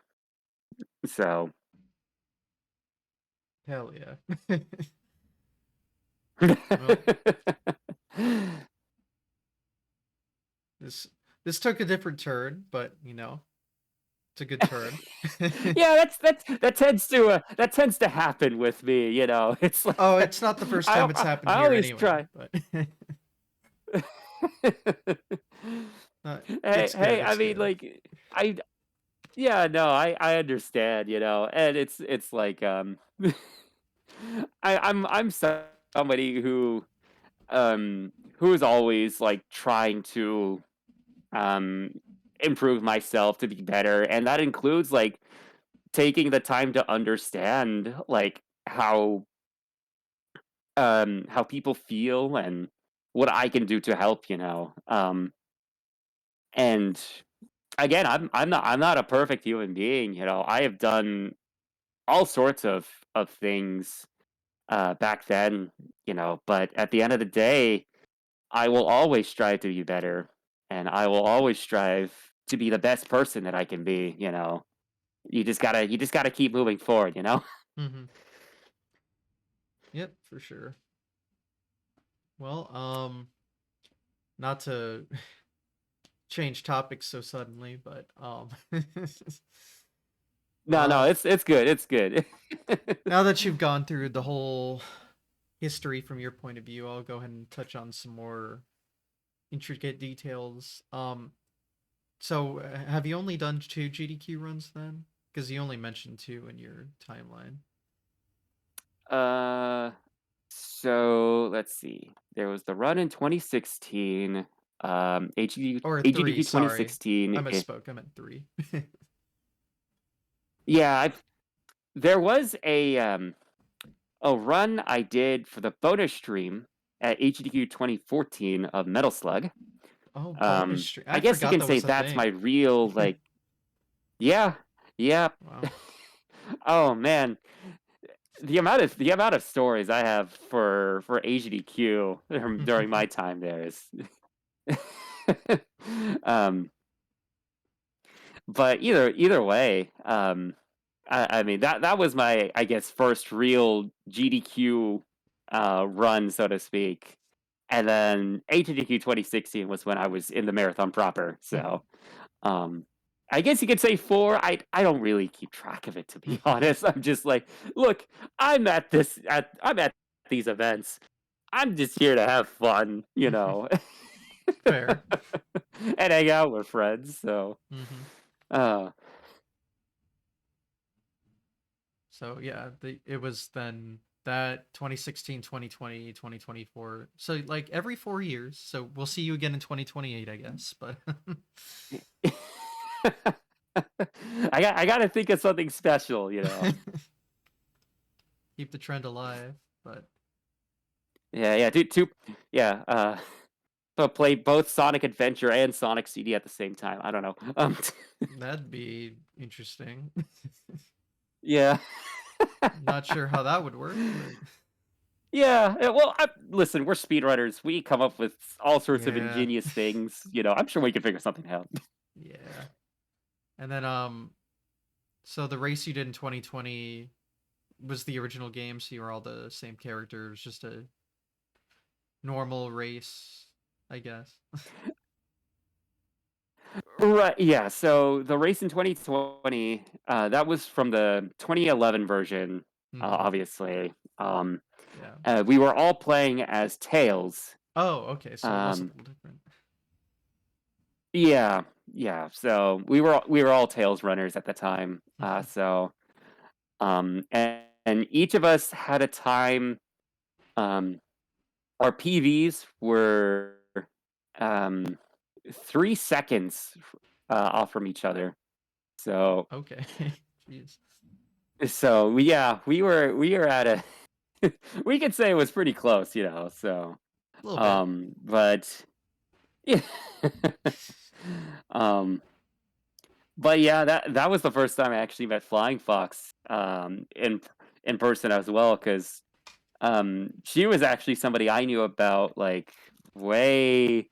So, Hell yeah. Well, this this took a different turn but it's a good turn. yeah, that tends to happen with me. It's like Oh, it's not the first time it's happened I here always anyway try. but Hey, it's good, hey, I it's mean, good. like, I yeah, no, I understand, and it's like, I'm somebody who is always, like, trying to, um, improve myself to be better, and that includes, like, taking the time to understand, like, how people feel and what I can do to help. And again, I'm not a perfect human being. I have done all sorts of things back then, but at the end of the day, I will always strive to be better, and I will always strive to be the best person that I can be. You just gotta keep moving forward. Mm-hmm. Yep, for sure. Well, not to change topics so suddenly, but No, um, it's good. It's good. now that you've gone through the whole history from your point of view, I'll go ahead and touch on some more intricate details. So have you only done two GDQ runs then? Because you only mentioned two in your timeline. uh, so let's see. There was the run in 2016. Or three, AGDQ sorry. 2016. I misspoke. I meant three. Yeah, there was a run I did for the bonus stream at AGDQ 2014 of Metal Slug. Oh, bonus stream. I I guess you forgot can that say was a that's my thing. real like. Yeah, yeah. Wow. Oh man, the amount of stories I have for AGDQ during my time there is. um, but either way, I mean that was my, I guess, first real GDQ run, so to speak. And then AGDQ 2016 was when I was in the marathon proper. So um I guess you could say four. I don't really keep track of it, to be honest. I'm just like, look, I'm at these events. I'm just here to have fun, Fair. and hang out with friends. So Hmm. uh So yeah, it was then that 2016, 2020, 2024. So like every 4 years. So we'll see you again in 2028, I guess. But I got to think of something special. keep the trend alive. But Yeah, yeah, but play both Sonic Adventure and Sonic CD at the same time. I don't know. that'd be interesting. Yeah. Not sure how that would work, but Yeah, well, listen, we're speedrunners. We come up with all sorts of yeah, ingenious things. I'm sure we can figure something out. yeah. And then so the race you did in 2020 was the original game, so you were all the same characters, just a normal race, I guess. Right, yeah. So the race in 2020, that was from the 2011 version, Hmm. obviously. Yeah. We were all playing as Tails. Oh, okay. So it was a Um, little different. yeah, yeah. So we were all Tails runners at the time. And each of us had a time. Um, our PVs were um 3 seconds off from each other. So Okay. Jeez. yeah, we were at a we could say it was pretty close. So A little bit. but yeah. um but yeah, that was the first time I actually met Flying Fox in person as well, because she was actually somebody I knew about like way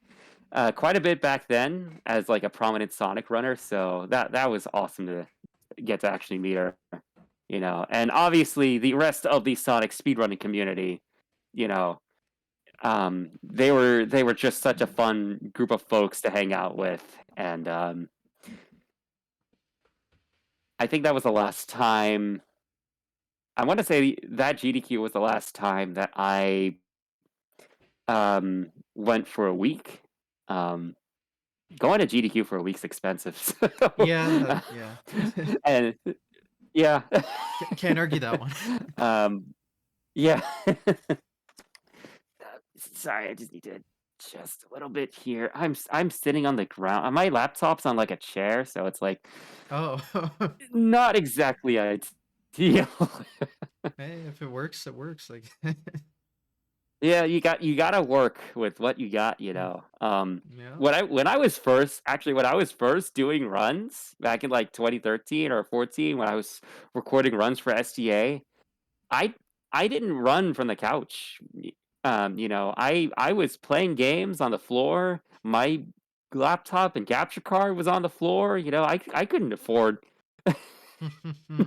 quite a bit back then as like a prominent Sonic runner. So that was awesome to get to actually meet her. And obviously the rest of the Sonic speedrunning community, you know, they were just such a fun group of folks to hang out with. And I think that was the last time. I want to say that GDQ was the last time that I went for a week. Um, Going to GDQ for a week's expensive. Yeah, yeah. And yeah. Can't argue that one. Yeah. Sorry, I just need to adjust a little bit here. I'm sitting on the ground. My laptop's on like a chair, so it's like Oh. not exactly ideal. Hey, if it works, it works. Like Yeah, you gotta work with what you got. yeah. When I was first doing runs back in like 2013 or 14, when I was recording runs for STA, I I didn't run from the couch. I was playing games on the floor. My laptop and capture card was on the floor. I couldn't afford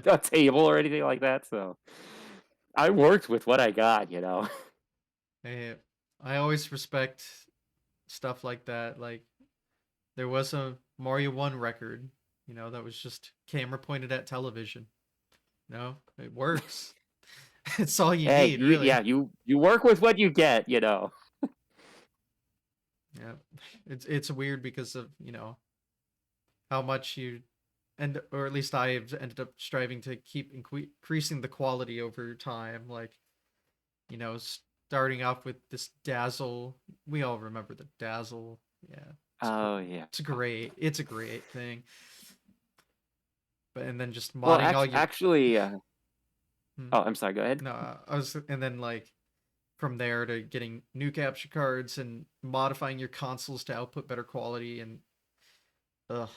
a table or anything like that, so I worked with what I got. Hey, I always respect stuff like that. Like There was a Mario 1 record, that was just camera pointed at television. It works. It's all you Hey, need, really. you work with what you get, you know. Yeah. It's weird because of, how much you and or at least I've ended up striving to keep increasing the quality over time, like, starting off with this Dazzle. We all remember the Dazzle. Yeah. It's Oh yeah. it's great. It's a great thing. But and then just Well, modding all your actually, hmm, oh, I'm sorry. Go ahead. no, I was and then like from there to getting new capture cards and modifying your consoles to output better quality and ugh.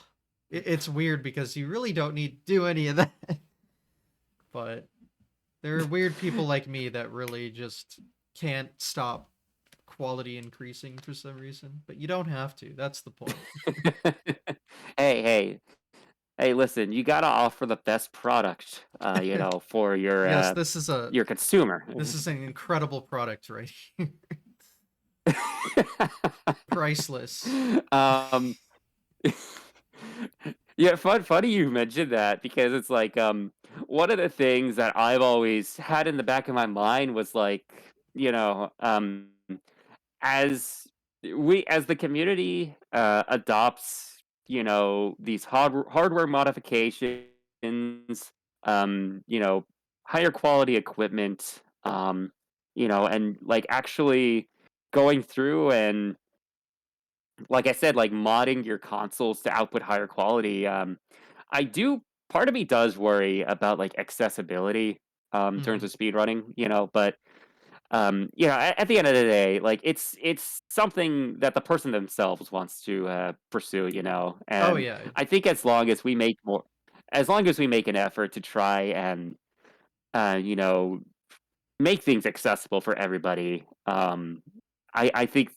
It's weird because you really don't need to do any of that. But there are weird people like me that really just can't stop quality increasing for some reason. But you don't have to. That's the point. Hey, hey, hey! Listen, you gotta offer the best product, you know, for Yes, your consumer. this is an incredible product right here. Priceless. um, yeah, funny you mentioned that because it's like one of the things that I've always had in the back of my mind was like, you know, as as the community adopts, you know, these hardware modifications, you know, higher quality equipment, you know, and like actually going through and like I said, like modding your consoles to output higher quality. I do part of me does worry about like accessibility in terms Hmm. of speedrunning, you know, but you know, at the end of the day, like it's something that the person themselves wants to pursue, you know. Oh And yeah. I think as long as we make an effort to try and you know, make things accessible for everybody, I think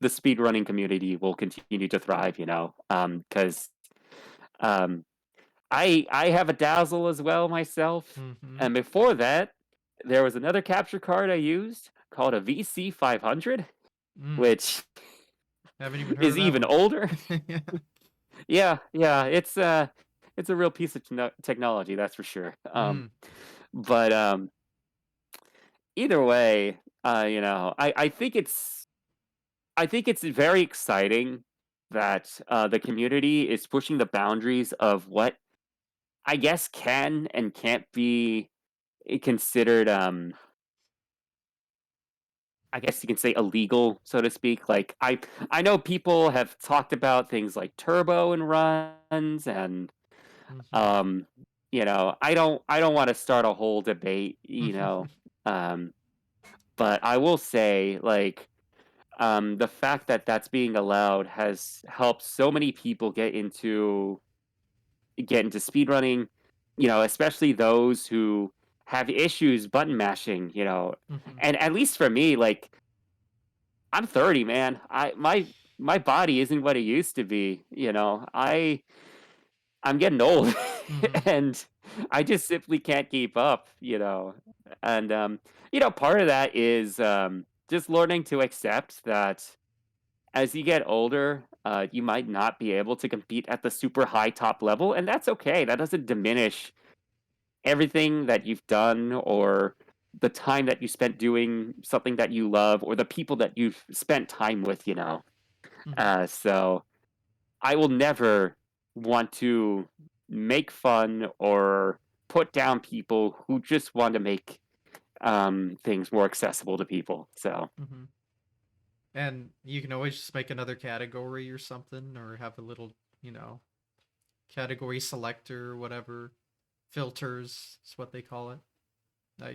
the speedrunning community will continue to thrive, you know, because um, I have a Dazzle as well myself, Hmm. and before that, there was another capture card I used called a VC 500, Mm. which Haven't even heard of is that even one. older. Yeah. Yeah, it's a real piece of technology, that's for sure. Mm. But either way, you know, I think it's very exciting that the community is pushing the boundaries of what I guess can and can't be considered. I guess you can say illegal, so to speak. Like I know people have talked about things like turbo and runs, and Hmm. um, you know, I don't want to start a whole debate, you know, um, but I will say like the fact that that's being allowed has helped so many people get into speedrunning, you know, especially those who have issues button mashing, you know. Hmm. And at least for me, like I'm 30, man. My body isn't what it used to be, you know. I'm getting old Hmm. and I just simply can't keep up, you know. And you know, part of that is just learning to accept that as you get older, you might not be able to compete at the super high top level, and that's okay. That doesn't diminish everything that you've done or the time that you spent doing something that you love or the people that you've spent time with, you know. Hmm. So I will never want to make fun or put down people who just want to make things more accessible to people. So, Hmm. And you can always just make another category or something, or have a little, you know, category selector or whatever. Filters is what they call it.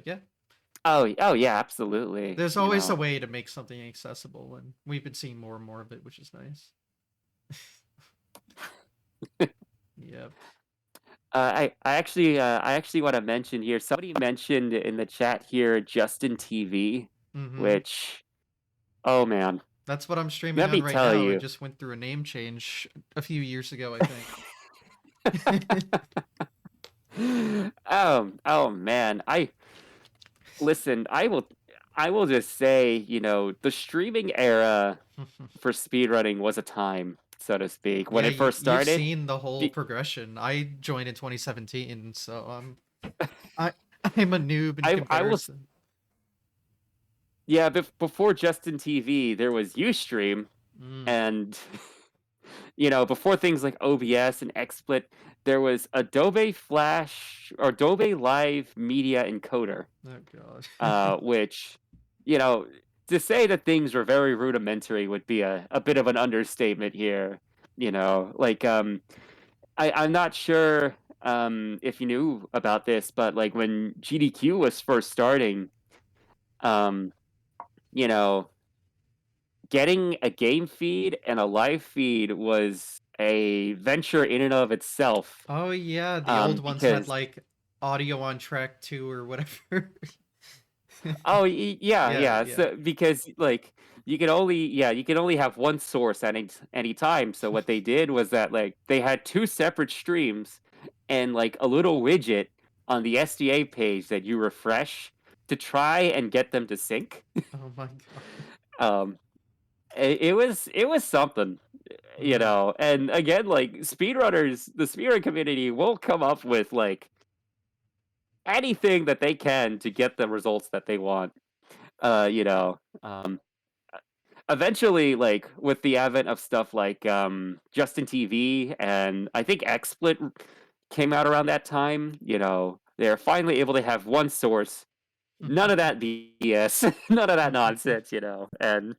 Yeah, oh yeah, absolutely. there's You always a know, way to make something accessible, and we've been seeing more and more of it, which is nice. Yep. I actually want to mention here. Somebody mentioned in the chat here Justin TV, Hmm. which oh man, That's what I'm streaming let on me right tell now. It you. just went through a name change a few years ago, I think. Oh man, I listen. I will just say, you know, the streaming era for speedrunning was a time. so to speak. When Yeah, it first you've started, seen the whole be- progression. I joined in 2017, so I I'm a noob in I will comparison. yeah, before Justin TV, there was Ustream, Mm. and before things like OBS and XSplit, there was Adobe Flash or Adobe Live Media Encoder, Oh god. which, you know, to say that things were very rudimentary would be a bit of an understatement here. Like I'm not sure if you knew about this, but like when GDQ was first starting, um, you know, getting a game feed and a live feed was a venture in and of itself. Oh yeah, the old ones had Because like audio on track 2 or whatever. oh yeah, Yeah, yeah. yeah. So because like you can only have one source at any time. So what they did was that like they had two separate streams and like a little widget on the SDA page that you refresh to try and get them to sync. Oh my god. Um, it was something, Mm. and again, like the speedrun community will come up with like anything that they can to get the results that they want. Eventually, like with the advent of stuff like Justin TV and I think XSplit came out around that time, they're finally able to have one source, none of that BS, none of that nonsense, and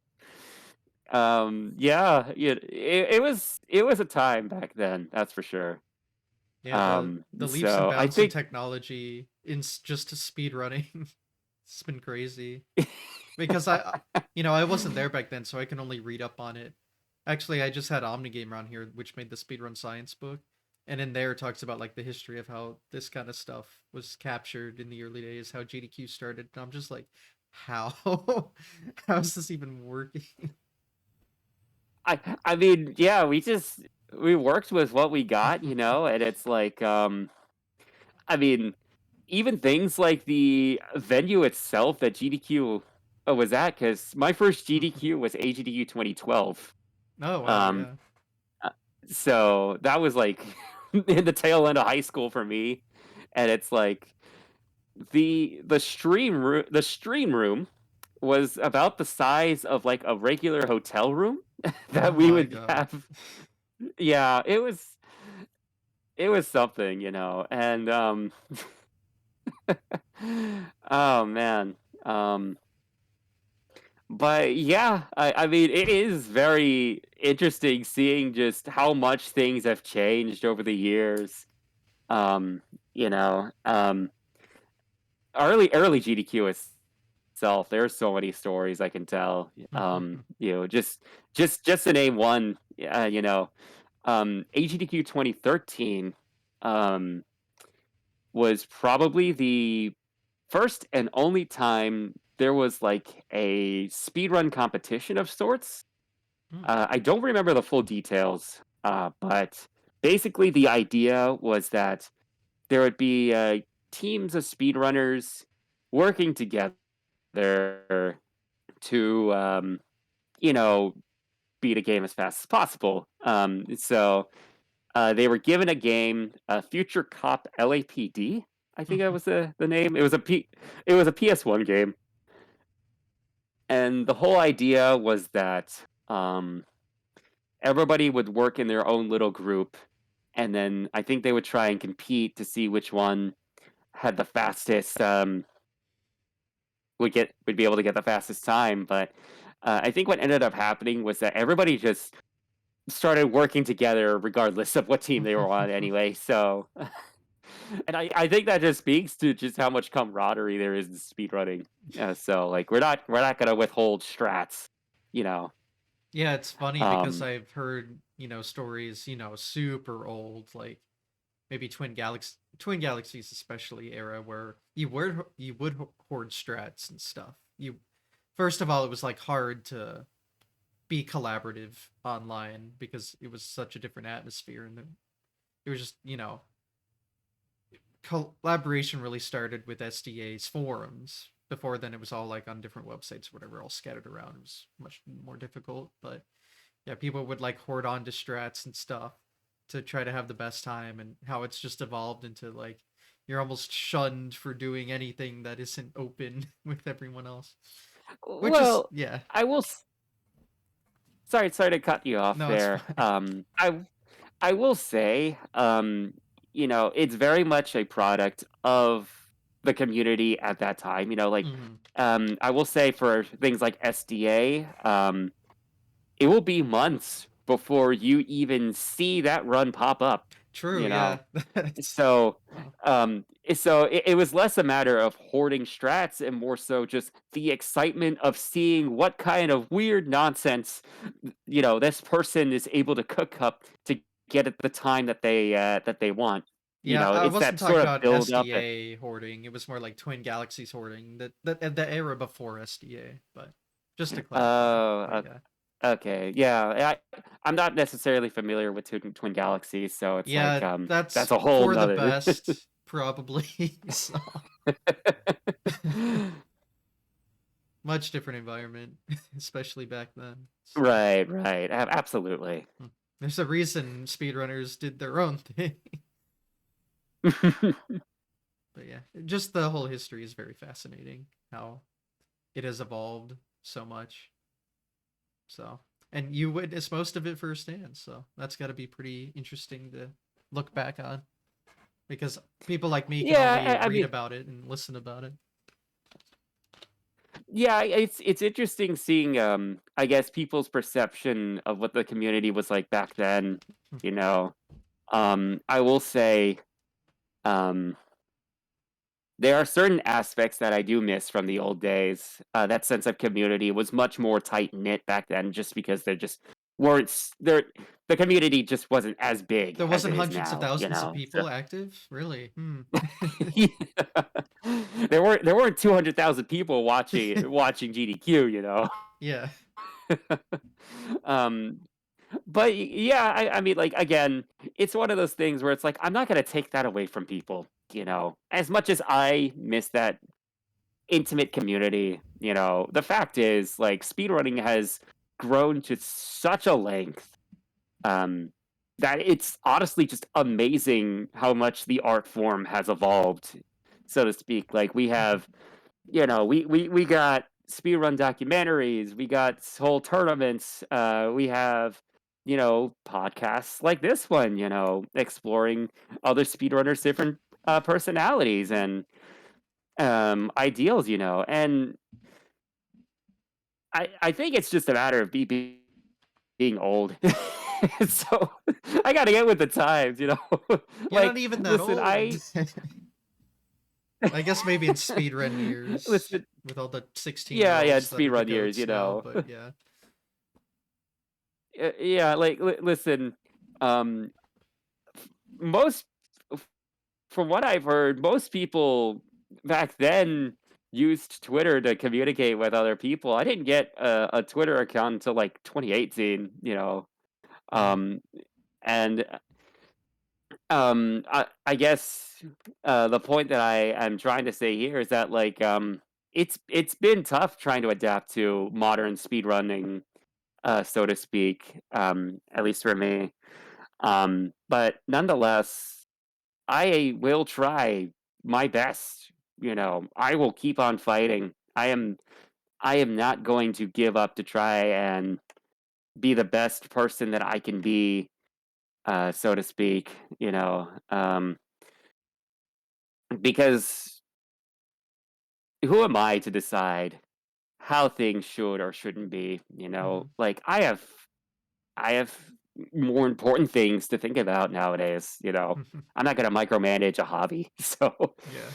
yeah, it was a time back then, that's for sure. Yeah, the leaps and So I bounds in think technology just to speed running. It's been crazy. Because I wasn't there back then, so I can only read up on it. Actually, I just had Omnigame around here, which made the speedrun science book, and in there it talks about like the history of how this kind of stuff was captured in the early days, how GDQ started. And I'm just like, how? How is this even working? I mean, yeah, we worked with what we got, and it's like I mean, even things like the venue itself that GDQ was at, because my first GDQ was AGDQ 2012. Oh wow, Um, yeah. uh, so that was like in the tail end of high school for me, and it's like the stream room was about the size of like a regular hotel room that Oh we my would god. have. Yeah, it was something, and oh man. Um but yeah, I mean it is very interesting seeing just how much things have changed over the years. Um, you know, early GDQ itself, there's so many stories I can tell. Just to name one, AGDQ 2013 um was probably the first and only time there was like a speedrun competition of sorts. Mm, I don't remember the full details, but basically the idea was that there would be teams of speedrunners working together to, you know, beat a game as fast as possible. So they were given a game, Future Cop LAPD. I think that was the name. It was a PS1 game, and the whole idea was that everybody would work in their own little group, and then I think they would try and compete to see which one had the fastest would be able to get the fastest time. But I think what ended up happening was that everybody just started working together regardless of what team they were on anyway. So and I think that just speaks to just how much camaraderie there is in speedrunning. So like we're not gonna withhold strats, you know. Yeah, it's funny because Um, I've heard, stories, super old, like maybe Twin Galaxies especially era where you would hoard strats and stuff. You First of all, it was like hard to be collaborative online because it was such a different atmosphere, and it was just, collaboration really started with SDA's forums. Before then, it was all like on different websites, or whatever, all scattered around. It was much more difficult, but Yeah, people would like hoard on to strats and stuff to try to have the best time, and how it's just evolved into like you're almost shunned for doing anything that isn't open with everyone else. Which is Well, yeah. I will. Sorry to cut you off No, it's there. fine. I will say, it's very much a product of the community at that time. Hmm. I will say for things like SDA, it will be months before you even see that run pop up. True, You yeah. know, That's so wow. it was less a matter of hoarding strats and more so just the excitement of seeing what kind of weird nonsense this person is able to cook up to get at the time that they want. Yeah, I It's wasn't that talking sort of about build up. SDA hoarding. It was more like Twin Galaxies hoarding. The era before SDA, but just to clarify. But Oh, yeah. okay, yeah. I'm not necessarily familiar with Twin Galaxies, so it's like Yeah, that's that's a whole for the nother. best, probably. So much different environment, especially back then. So Right. Absolutely. hmm. There's a reason speedrunners did their own thing. But yeah, just the whole history is very fascinating. How it has evolved so much. So, and you witnessed most of it firsthand. So that's got to be pretty interesting to look back on, because people like me can Yeah, only I read mean, about it and listen about it. yeah, it's interesting seeing I guess people's perception of what the community was like back then, you know. I will say um there are certain aspects that I do miss from the old days. That sense of community was much more tight knit back then, just because there just weren't there. The community just wasn't as big There as wasn't it is hundreds of now. thousands of So people active, really. Hmm. yeah. There weren't 200,000 people watching GDQ. Yeah. um, but yeah, I mean, like again, it's one of those things where it's like I'm not gonna take that away from people. As much as I miss that intimate community. The fact is, like, speedrunning has grown to such a length um, that it's honestly just amazing how much the art form has evolved, so to speak. Like, we have, we got speedrun documentaries, we got whole tournaments, we have, podcasts like this one, exploring other speedrunners' different personalities and ideals, and I think it's just a matter of being old. So I got to get with the times. You're not Like, even that listen, old. I guess maybe in speedrun years listen, with all the 16 year yeah, it's olds that are the speedrun years, goats now, but yeah. Yeah, like listen, um, most from what I've heard, most people back then used Twitter to communicate with other people. I didn't get a Twitter account until like 2018, Wow. um, and I guess the point that I am trying to say here is that like it's been tough trying to adapt to modern speedrunning, so to speak. At least for me. But nonetheless, I will try my best. I will keep on fighting. I am not going to give up to try and be the best person that I can be, so to speak. Because who am I to decide how things should or shouldn't be? Hmm. Like I have more important things to think about nowadays. I'm not gonna micromanage a hobby. So Yeah.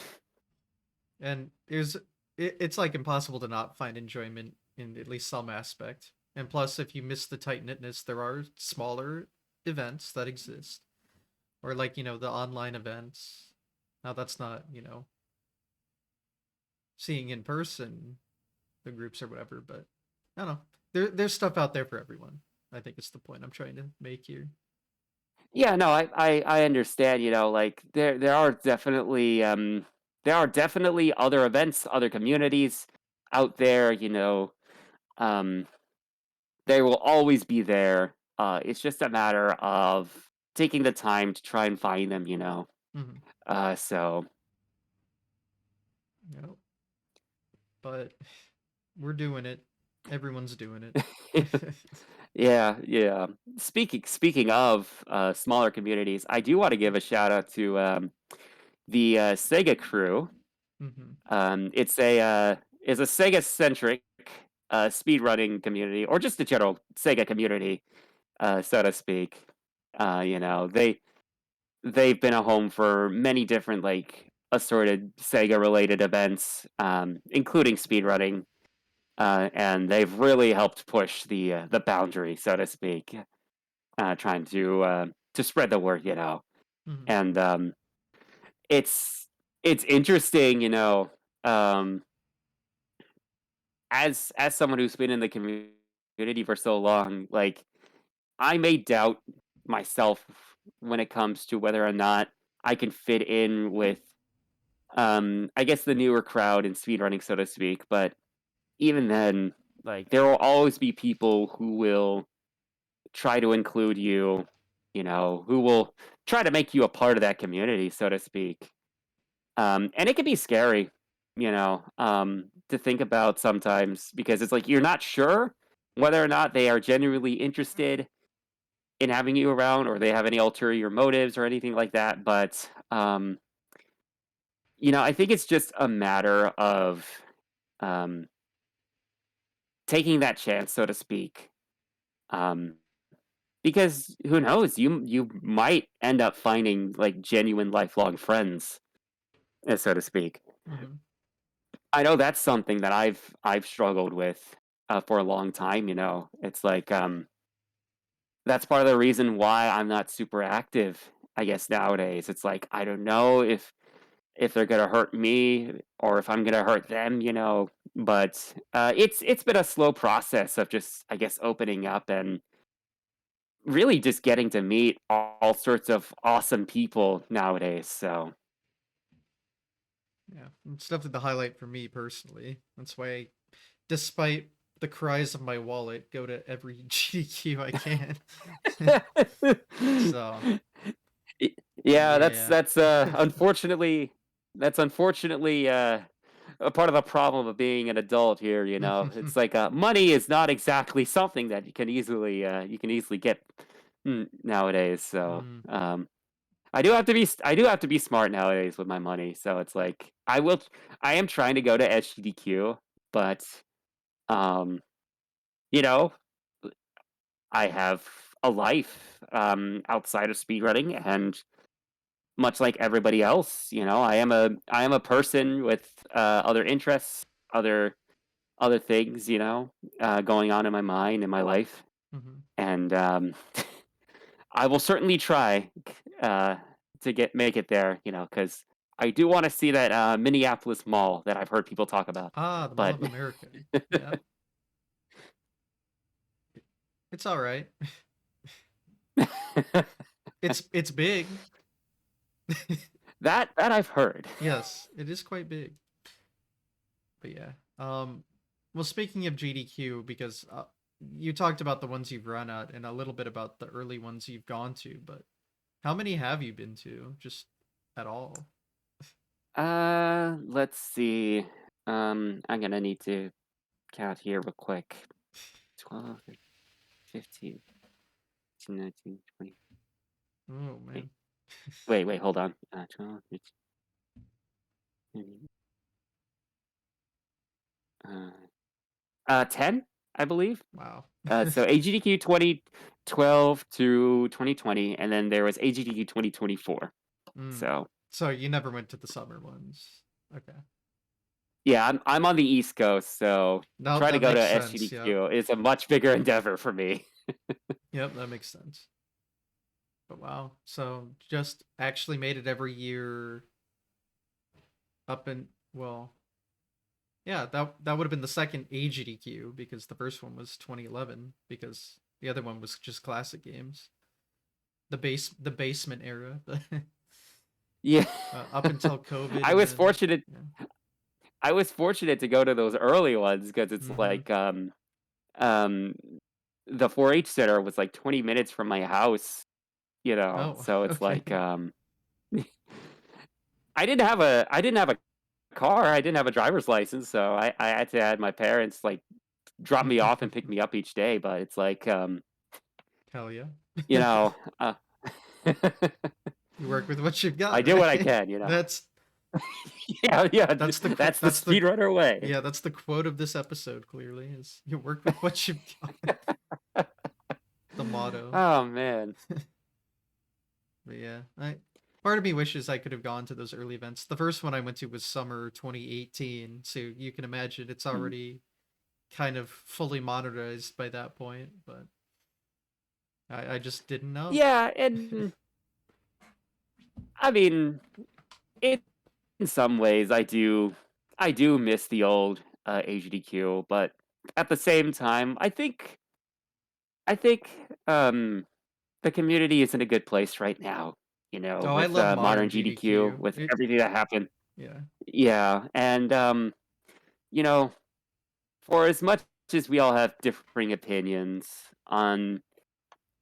And it's like impossible to not find enjoyment in at least some aspect. And plus, if you miss the tight knitness, there are smaller events that exist, or like the online events. Now that's not seeing in person the groups or whatever, but I don't know. There's stuff out there for everyone. I think it's the point I'm trying to make here. yeah, no, I understand. Like there are definitely other events, other communities out there. Um, They will always be there. It's just a matter of taking the time to try and find them, you know? Mhm. So Yep. But we're doing it. Everyone's doing it. yeah, yeah. Speaking of, smaller communities, I do wanna give a shout out to, the, Sega crew. Mhm. It's a Sega-centric, speedrunning community, or just a general Sega community, so to speak. You know, they've been a home for many different, like, assorted Sega-related events, including speedrunning, and they've really helped push the boundary, so to speak, trying to spread the word, you know? Mhm. And, it's it's interesting, you know, um, as someone who's been in the community for so long, like, I may doubt myself when it comes to whether or not I can fit in with, I guess, the newer crowd in speedrunning, so to speak. But even then, like, there will always be people who will try to include you, you know, who will try to make you a part of that community, so to speak. And it can be scary, you know, to think about sometimes because it's like you're not sure whether or not they are genuinely interested in having you around or they have any ulterior motives or anything like that. But, you know, I think it's just a matter of um, taking that chance, so to speak. Um, because who knows, you might end up finding like genuine lifelong friends, so to speak. Mhm. I know that's something that I've struggled with for a long time. You know, it's like that's part of the reason why I'm not super active. I guess nowadays it's like I don't know if they're gonna hurt me or if I'm gonna hurt them. You know, but it's been a slow process of just I guess opening up and really just getting to meet all sorts of awesome people nowadays. So Yeah, it's definitely the highlight for me personally. That's why, despite the cries of my wallet, go to every GDQ I can. So Y yeah, yeah. that's unfortunately, a part of the problem of being an adult here, you know? It's like, money is not exactly something that you can easily get, nowadays, so, Mm, I do have to be smart nowadays with my money, so it's like, I am trying to go to SGDQ, but, um, you know, I have a life, outside of speedrunning, and much like everybody else, you know, I am a person with other interests, other things, you know, going on in my mind in my life, mhm. and I will certainly try uh, to get make it there, you know, because I do want to see that Minneapolis Mall that I've heard people talk about, Ah, the Mall but of America. Yeah, it's all right. It's big. that I've heard. Yes, it is quite big. But yeah. Well, speaking of GDQ, because you talked about the ones you've run at and a little bit about the early ones you've gone to, but how many have you been to? Just at all? Let's see. I'm gonna need to count here real quick. 12, 15, 19, 20. Oh Wait, man. wait, hold on. 12, 15, uh, 10, I believe. Wow. So AGDQ 2012 to 2020, and then there was AGDQ 2024. Mm. So So you never went to the summer ones. Okay. yeah, I'm on the East Coast, so No, trying to that go to makes sense. Yep. SGDQ is a much bigger endeavor for me. Yep, that makes sense. But wow. So just actually made it every year up and well, yeah, that would have been the second AGDQ because the first one was 2011 because the other one was just classic games. The basement era, Yeah, up until COVID I and was then fortunate. yeah. I was fortunate to go to those early ones because it's Mhm. like um the 4-H center was like 20 minutes from my house, Oh, so it's okay. like, I didn't have a car, I didn't have a driver's license, so I had to have my parents, like, drop me off and pick me up each day, but it's like, Hell yeah. you know, You work with what you've got, I do what I right? can. That's Yeah, yeah, that's the that's the that's the speedrunner way. yeah, that's the quote of this episode clearly is you work with what you've got. The motto. Oh, man. But yeah, I part of me wishes I could have gone to those early events. The first one I went to was summer 2018, so you can imagine it's Mm. already kind of fully monetized by that point, but I just didn't know. Yeah, and I mean, in some ways, I do miss the old, HDQ, but at the same time, I think, the community is in a good place right now, Oh, I with, love modern modern GDQ, GDQ. with everything that happened. Yeah. Yeah, and, you know, for as much as we all have differing opinions on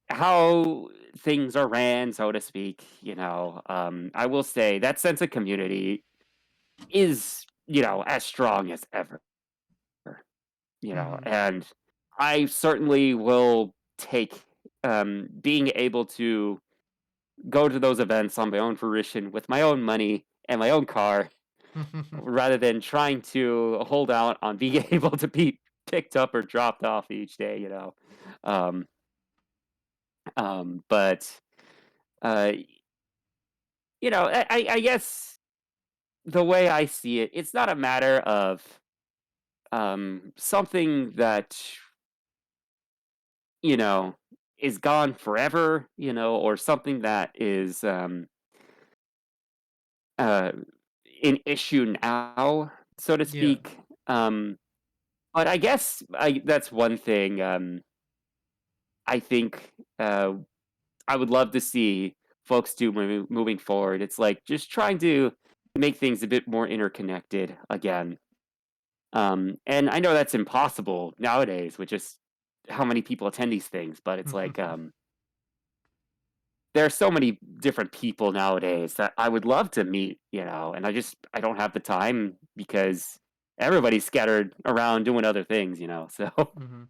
how things are ran, so to speak, I will say that sense of community is, as strong as ever, Hmm. and I certainly will take being able to go to those events on my own fruition with my own money and my own car rather than trying to hold out on being able to be picked up or dropped off each day. Um, but uh, I guess the way I see it, it's not a matter of something that you know is gone forever, or something that is uh, an issue now, so to Yeah. speak. Um, but I guess that's one thing. I think I would love to see folks do moving forward. It's like just trying to make things a bit more interconnected again. And I know that's impossible nowadays with just how many people attend these things, but it's like there are so many different people nowadays that I would love to meet, and I don't have the time because everybody's scattered around doing other things. So Hmm.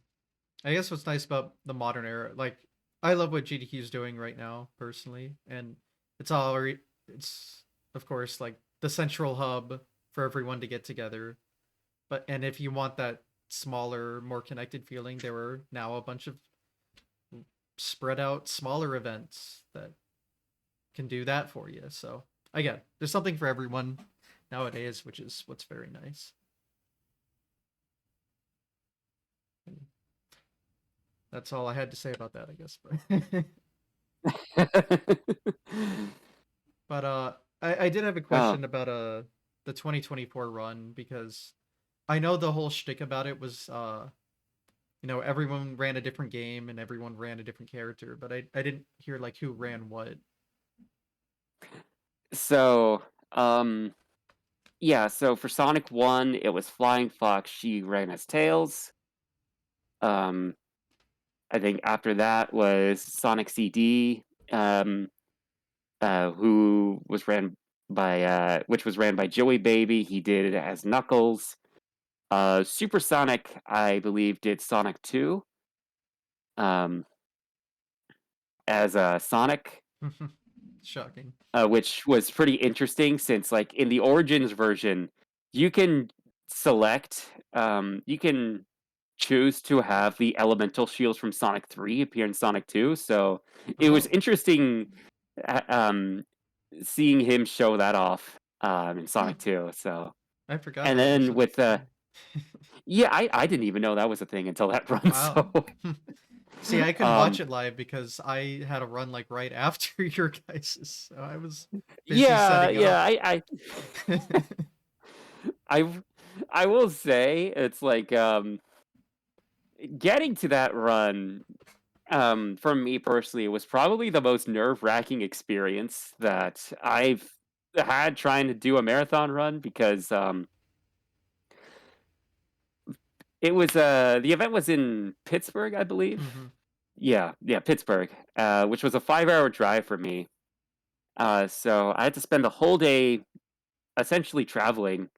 I guess what's nice about the modern era, like I love what GDQ is doing right now personally, and it's of course like the central hub for everyone to get together. But and if you want that smaller, more connected feeling, there are now a bunch of spread out smaller events that can do that for you. So again, there's something for everyone nowadays, which is what's very nice. That's all I had to say about that, I guess. But but I did have a oh, question about the 2024 run because I know the whole shtick about it was everyone ran a different game and everyone ran a different character, but I didn't hear like who ran what. so yeah, so for Sonic 1, it was Flying Fox, she ran as Tails. Um, I think after that was Sonic CD, um, who was ran which was ran by Joey Baby. He did it as Knuckles. Supersonic, I believe, did Sonic 2, um, as, Sonic, Shocking. which was pretty interesting since, like, in the Origins version, you can you can choose to have the elemental shields from Sonic 3 appear in Sonic 2, so it was Oh, interesting, seeing him show that off, in huh. Sonic 2, so I forgot and that was then a with, thing. yeah, I didn't even know that was a thing until that run, Wow. so, See, I couldn't watch um, it live because I had a run like right after your guys's, so I was busy yeah, setting yeah, up. I I will say it's like, getting to that run, for me personally, was probably the most nerve-wracking experience that I've had trying to do a marathon run because, It was the event was in Pittsburgh, I believe. Hmm. Yeah, yeah, Pittsburgh, which was a 5-hour drive for me. So I had to spend the whole day essentially traveling.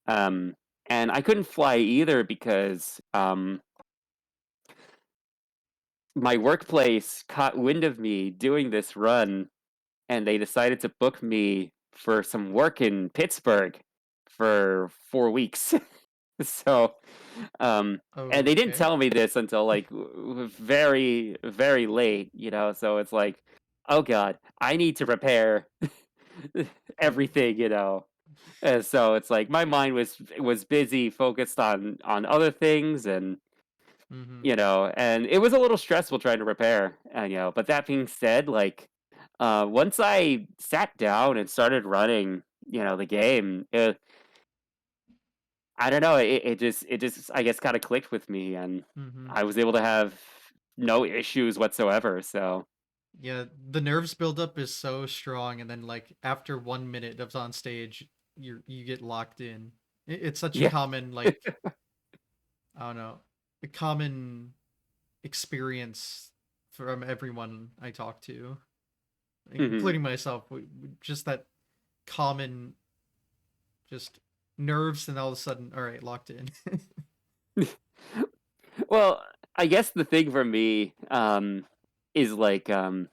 Um, and I couldn't fly either because my workplace caught wind of me doing this run, and they decided to book me for some work in Pittsburgh for 4 weeks. So, um, and they didn't Okay. tell me this until like very, very late, So it's like, oh God, I need to prepare everything, And so it's like my mind was busy, focused on other things, and Hmm. and it was a little stressful trying to prepare, But that being said, like, once I sat down and started running, the game, I don't know, it just I guess kinda clicked with me, and Hmm. I was able to have no issues whatsoever, so Yeah, the nerves buildup is so strong, and then like after 1 minute of on stage, you get locked in. It's such a yeah. common like I don't know, a common experience from everyone I talk to, Mhm. including myself. Just that common, just nerves, and all of a sudden, all right, locked in. Well, I guess the thing for me, is like, I'm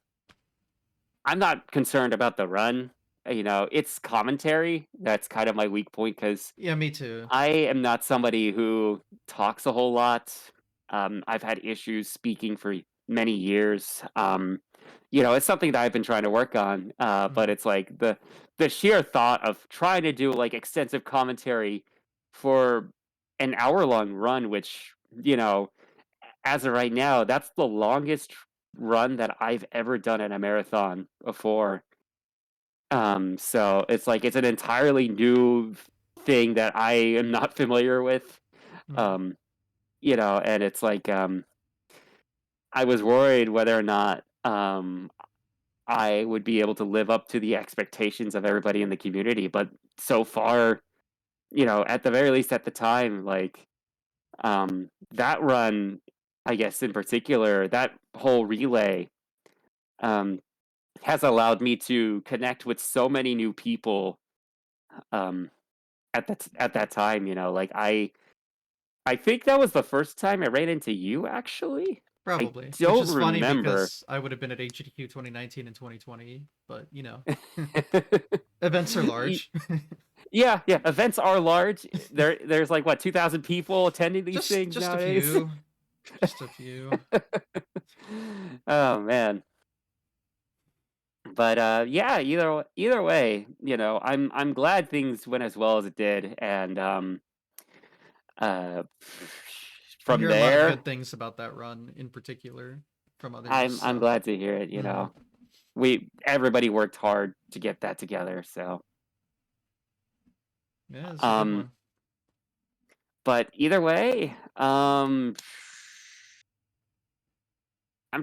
not concerned about the run, it's commentary that's kind of my weak point because Yeah, me too. I am not somebody who talks a whole lot. I've had issues speaking for many years. It's something that I've been trying to work on, but Mhm. it's like the sheer thought of trying to do like extensive commentary for an hour-long run, which, as of right now, that's the longest run that I've ever done in a marathon before. So it's like it's an entirely new thing that I am not familiar with. Mhm. Um, and it's like I was worried whether or not I would be able to live up to the expectations of everybody in the community, but so far, at the very least at the time, like that run, I guess in particular, that whole relay um has allowed me to connect with so many new people um at that time, like I think that was the first time I ran into you, actually. I Probably, which don't is funny remember. because I would have been at HDQ 2019 and 2020, but events are Y large. yeah, yeah, events are large. There's, like, what, 2,000 people attending these just things just a nowadays? few, just a few. Oh, man. But, yeah, either way, I'm glad things went as well as it did, and, uh, I from hear a lot of there, good things about that run in particular from others. I'm So, glad to hear it, hmm, everybody worked hard to get that together, so, yeah, it's a good um, one. but either way, I'm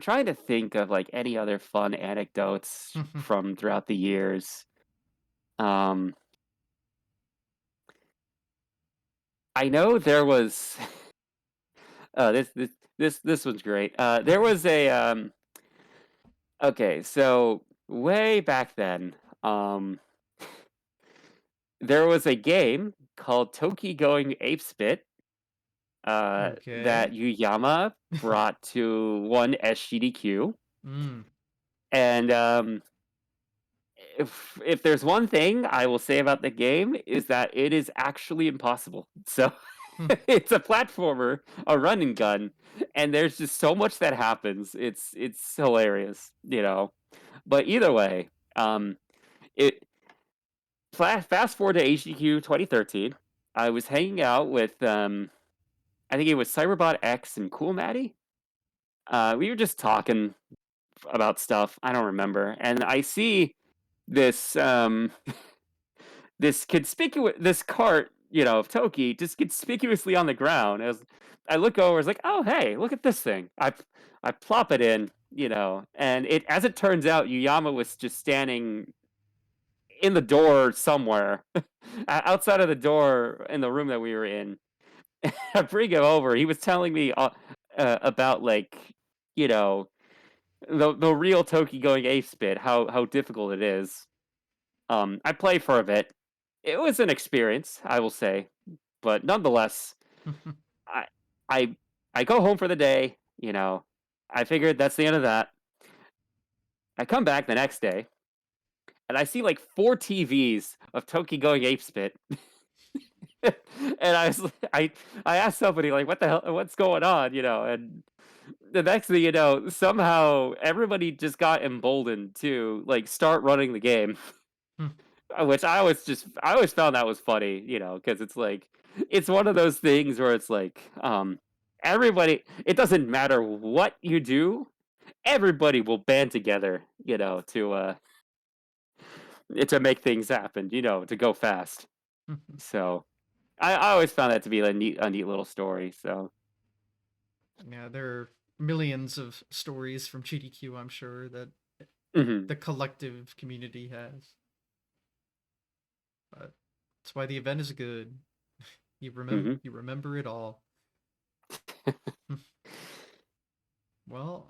trying to think of, like, any other fun anecdotes from throughout the years. Um, I know there was this one's great. There was a, okay, so way back then, um, there was a game called Toki Going Apespit, that Okay. Yuyama brought to one SGDQ, Mm. and, if there's one thing I will say about the game is that it is actually impossible. So Hmm. it's a platformer, a run and gun, and there's just so much that happens. It's hilarious, But either way, it fast forward to HDQ 2013. I was hanging out with I think it was Cyberbot X and Cool Maddie. We were just talking about stuff. I don't remember, and I see this this cart, of Toki just conspicuously on the ground. As I look over, it's like, oh hey, look at this thing. I plop it in, and it as it turns out, Yuyama was just standing in the door somewhere, outside of the door in the room that we were in, I bring him over. He was telling me about like you know the real Toki going ape spit, how difficult it is. I played for a bit. It was an experience, I will say, but nonetheless, I I I go home for the day. I figured that's the end of that. I come back the next day and I see like four TVs of Toki going ape spit. And I asked somebody like, "What the hell? What's going on?" And the next thing you know, somehow everybody just got emboldened to like start running the game, which I always found that was funny, because it's like it's one of those things where it's like everybody. It doesn't matter what you do, everybody will band together, to make things happen, to go fast. So I always found that to be a neat little story. So. Yeah, there are millions of stories from GDQ, I'm sure, that Mhm, the collective community has. But that's why the event is good. mhm. You remember it all. Well,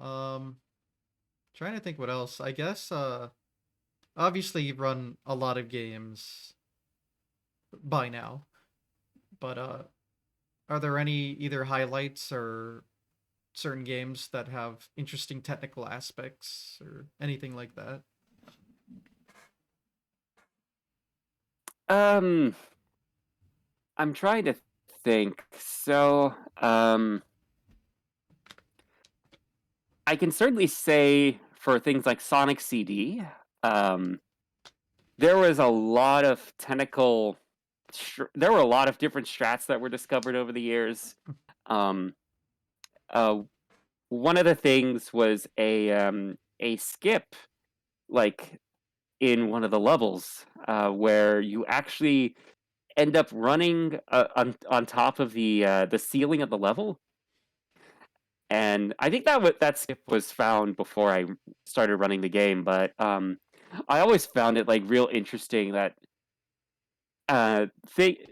trying to think what else. I guess obviously you've run a lot of games by now, but are there any either highlights or certain games that have interesting technical aspects or anything like that? Um, I'm trying to think. So, I can certainly say for things like Sonic CD, um, there was a lot of there were a lot of different strats that were discovered over the years. Um, uh, One of the things was a skip, like in one of the levels, where you actually end up running on top of the ceiling of the level. And I think that skip was found before I started running the game, but I always found it like real interesting that they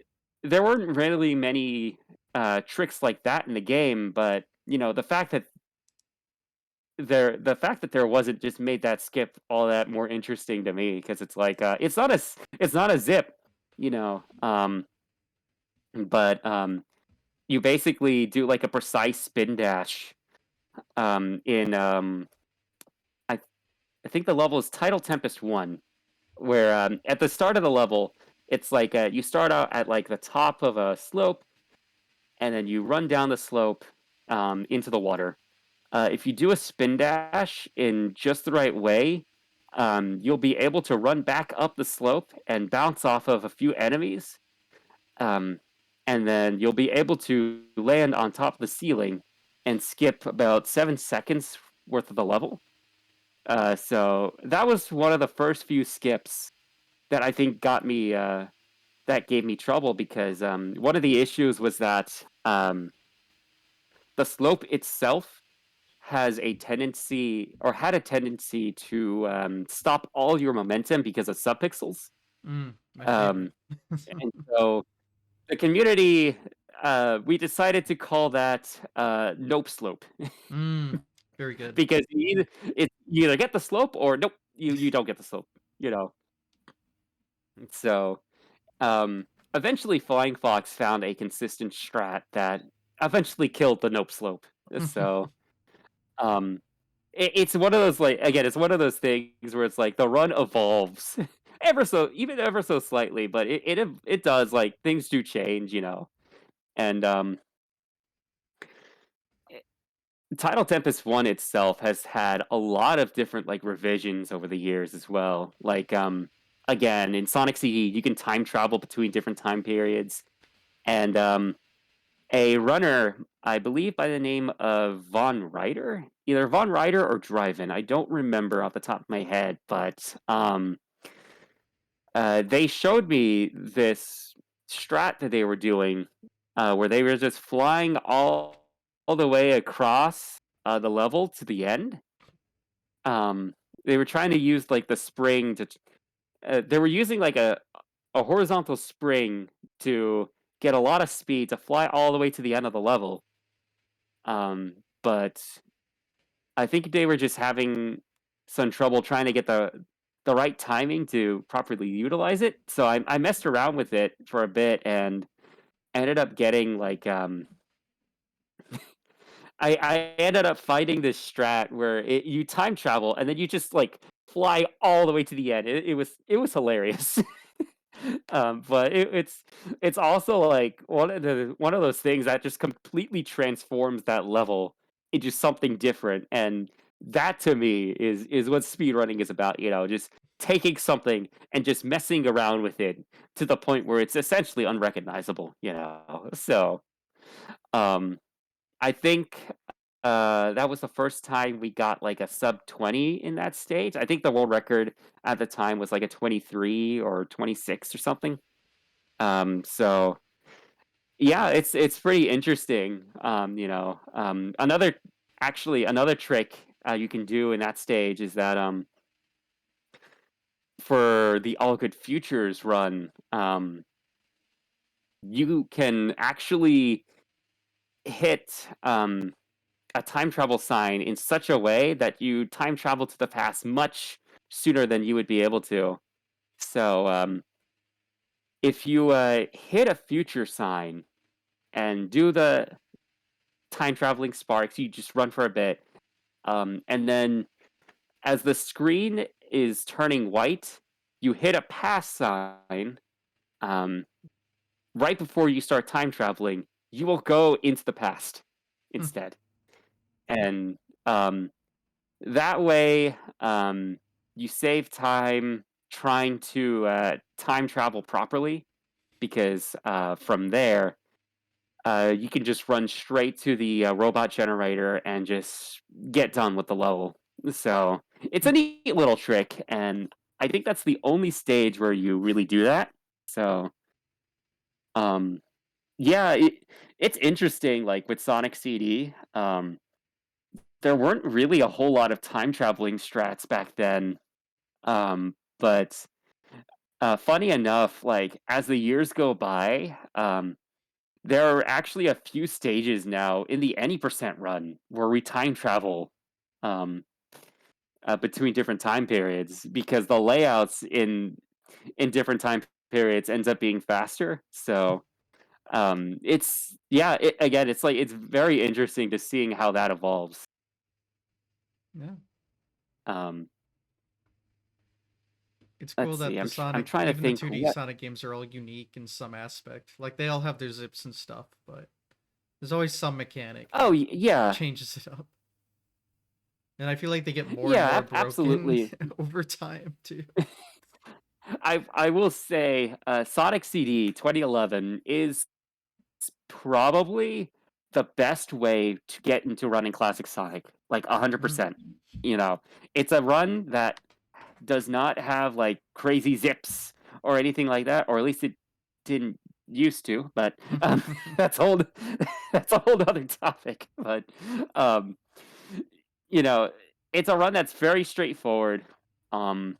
there weren't really many tricks like that in the game, but the fact that there wasn't just made that skip all that more interesting to me because it's like it's not a zip, you know, but you basically do like a precise spin dash in I I think the level is Tidal Tempest 1, where at the start of the level, it's like you start out at like the top of a slope, and then you run down the slope into the water. If you do a spin dash in just the right way, you'll be able to run back up the slope and bounce off of a few enemies. Um, and then you'll be able to land on top of the ceiling and skip about 7 seconds worth of the level. So that was one of the first few skips that I think that gave me trouble because one of the issues was that the slope itself had a tendency to stop all your momentum because of subpixels. My favorite. Um, and so the community, we decided to call that nope slope mm, very good. because you either get the slope or nope, you don't get the slope. You know, so Um, eventually, Flying Fox found a consistent strat that eventually killed the Nope Slope. So, um, it's one of those it's one of those things where it's like the run evolves ever so slightly, but it does like things do change, and Tidal Tempest 1 itself has had a lot of different like revisions over the years as well. Like again, in Sonic CD, you can time travel between different time periods. And a runner, I believe by the name of Von Ryder, either Von Ryder or Driven. I don't remember off the top of my head, but they showed me this strat that they were doing, where they were just flying all the way across the level to the end. They were trying to use like the spring to. They were using like a horizontal spring to get a lot of speed to fly all the way to the end of the level. But I think they were just having some trouble trying to get the right timing to properly utilize it. So I messed around with it for a bit and ended up getting like I ended up finding this strat where you time travel and then you just like fly all the way to the end. It was hilarious. But it's also like one of those things that just completely transforms that level into something different, and that to me is what speedrunning is about. Just taking something and just messing around with it to the point where it's essentially unrecognizable. So um, I think that was the first time we got like a sub 20 in that stage. I think the world record at the time was like a 23 or 26 or something. So yeah, it's pretty interesting. Another trick you can do in that stage is that for the All Good Futures run, you can actually hit a time travel sign in such a way that you time travel to the past much sooner than you would be able to. So if you hit a future sign and do the time traveling sparks, you just run for a bit, and then as the screen is turning white, you hit a pass sign. Um, right before you start time traveling, you will go into the past Hmm. instead, and that way you save time trying to time travel properly because from there you can just run straight to the robot generator and just get done with the level. So it's a neat little trick, and I think that's the only stage where you really do that. So, um, yeah, it's interesting. Like with Sonic CD, there weren't really a whole lot of time traveling strats back then. But funny enough, like as the years go by, there are actually a few stages now in the any percent run where we time travel um, between different time periods because the layouts in different time periods ends up being faster. So it's yeah, again, it's like it's very interesting to seeing how that evolves. Yeah. Um, It's cool let's see. that the I'm Sonic, trying to even the think 2D what. Sonic games are all unique in some aspect. Like they all have their zips and stuff, but there's always some mechanic Oh that yeah, changes it up. And I feel like they get more and yeah, more broken absolutely. over time too. I will say Sonic CD 2011 is probably the best way to get into running classic Sonic, like Mm. 100%. It's a run that does not have like crazy zips or anything like that, or at least it didn't used to. But that's old. That's a whole other topic. But um, you know, it's a run that's very straightforward. Um,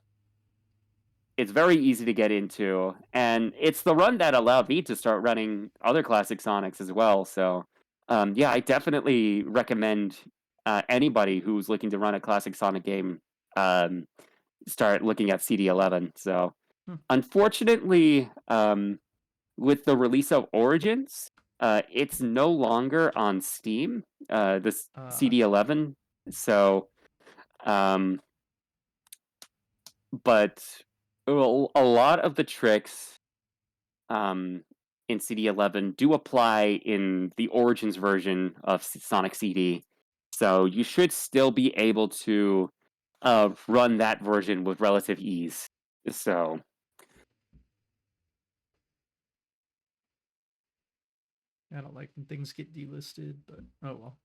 it's very easy to get into, and it's the run that allowed me to start running other classic Sonics as well. So, yeah, I definitely recommend anybody who's looking to run a classic Sonic game um, start looking at CD11. So, Hmm. unfortunately, with the release of Origins, it's no longer on Steam. This uh, CD11. So, um, but a lot of the tricks um, in CD11 do apply in the Origins version of Sonic CD. So you should still be able to run that version with relative ease. So I don't like when things get delisted, but oh well.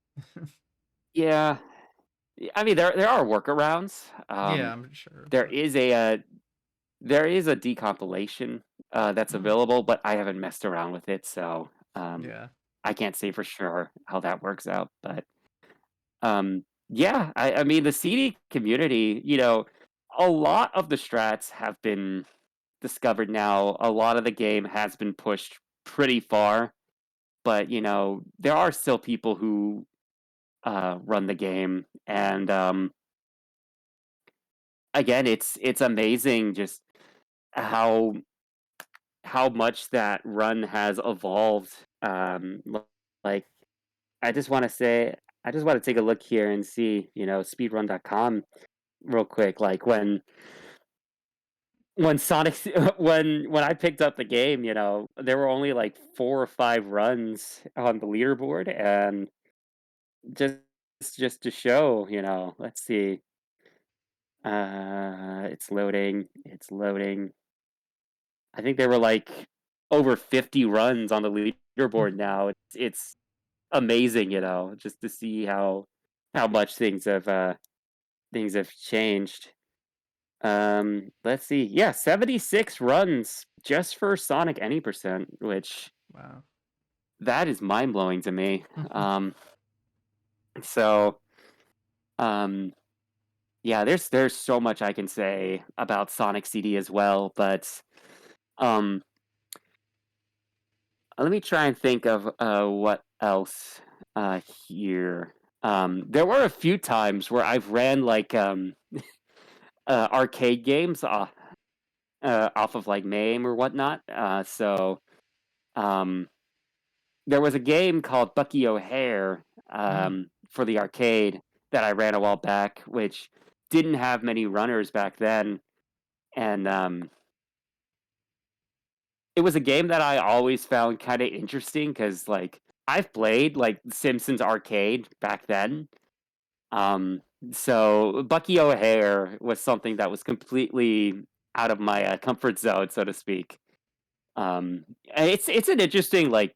yeah, I mean there are workarounds. Yeah, I'm sure, There but is a decompilation that's mm, available, but I haven't messed around with it, so yeah. I can't say for sure how that works out. But yeah, I mean the CD community, a lot of the strats have been discovered now. A lot of the game has been pushed pretty far, but there are still people who run the game, and again, it's amazing just how much that run has evolved. Like I just want to say, I just want to take a look here and see, speedrun.com real quick. Like when Sonic, when I picked up the game, there were only like 4 or 5 runs on the leaderboard, and just just to show, let's see. It's loading. It's loading. I think there were like over 50 runs on the leaderboard now. It's amazing, just to see how much things have changed. Let's see. Yeah, 76 runs just for Sonic Any Percent, which Wow. that is mind blowing to me. So um yeah, there's so much I can say about Sonic CD as well, but um let me try and think of what else here. There were a few times where I've ran like arcade games off of like MAME or whatnot. Um, there was a game called Bucky O'Hare Mm. for the arcade that I ran a while back, which didn't have many runners back then, and it was a game that I always found kind of interesting because like I've played like Simpsons Arcade back then. Um, so Bucky O'Hare was something that was completely out of my comfort zone, so to speak. And it's an interesting like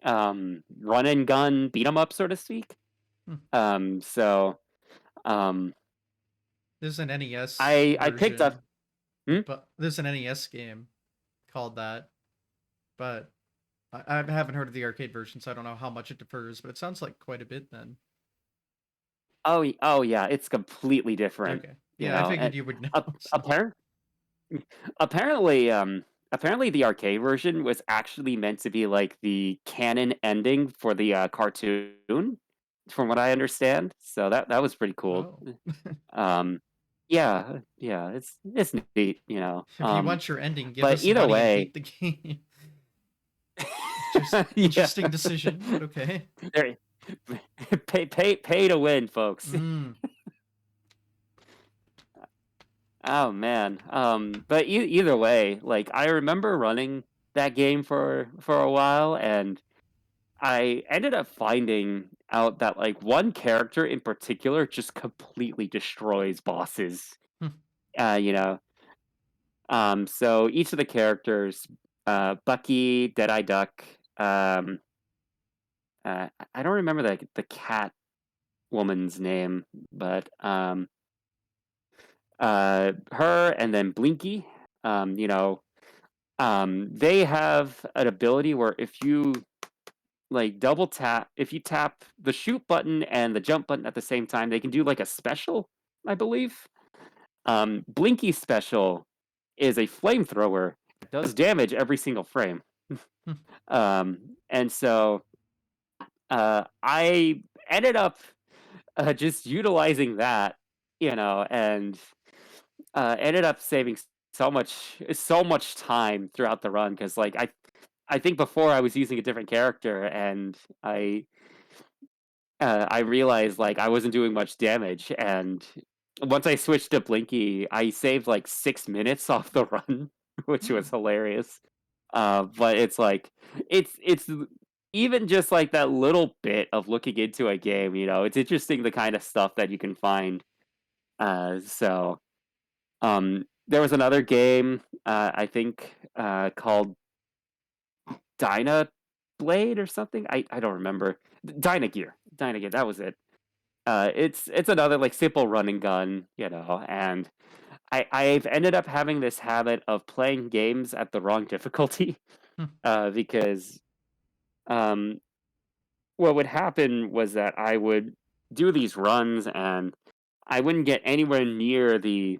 run and gun beat 'em up, so to speak. Hmm. So um, There's an NES I picked up. version, Hmm? but there's an NES game called that, but I haven't heard of the arcade version, so I don't know how much it differs, but it sounds like quite a bit then. Oh yeah, it's completely different. Okay. Yeah, I And figured you would know. So. apparently apparently, apparently the arcade version was actually meant to be like the canon ending for the cartoon, from what I understand. So that was pretty cool. Oh. Um, yeah, yeah, it's neat, If you want your ending, give But us either money and way, beat the game. Just yeah, interesting decision, but okay. there- pay to win, folks. Mm. Oh man. But either way, like I remember running that game for a while, and I ended up finding out that like one character in particular just completely destroys bosses. Hmm. Uh, you know. So each of the characters, Bucky, Deadeye Duck, um, I don't remember the cat woman's name, but her and then Blinky, you know, they have an ability where if you like double tap, if you tap the shoot button and the jump button at the same time, they can do like a special, I believe. Blinky's special is a flamethrower that does damage every single frame. Hmm. And so I ended up just utilizing that, and ended up saving so much time throughout the run because like I think before I was using a different character and I realized like I wasn't doing much damage, and once I switched to Blinky, I saved like 6 minutes off the run, which was Hmm. hilarious. But it's like it's even just like that little bit of looking into a game, it's interesting the kind of stuff that you can find. There was another game I think called Dyna Blade or something. I don't remember. Dynagear. Dynagear. That was it. It's another like simple run and gun, and I've ended up having this habit of playing games at the wrong difficulty, Hmm. because um, what would happen was that I would do these runs and I wouldn't get anywhere near the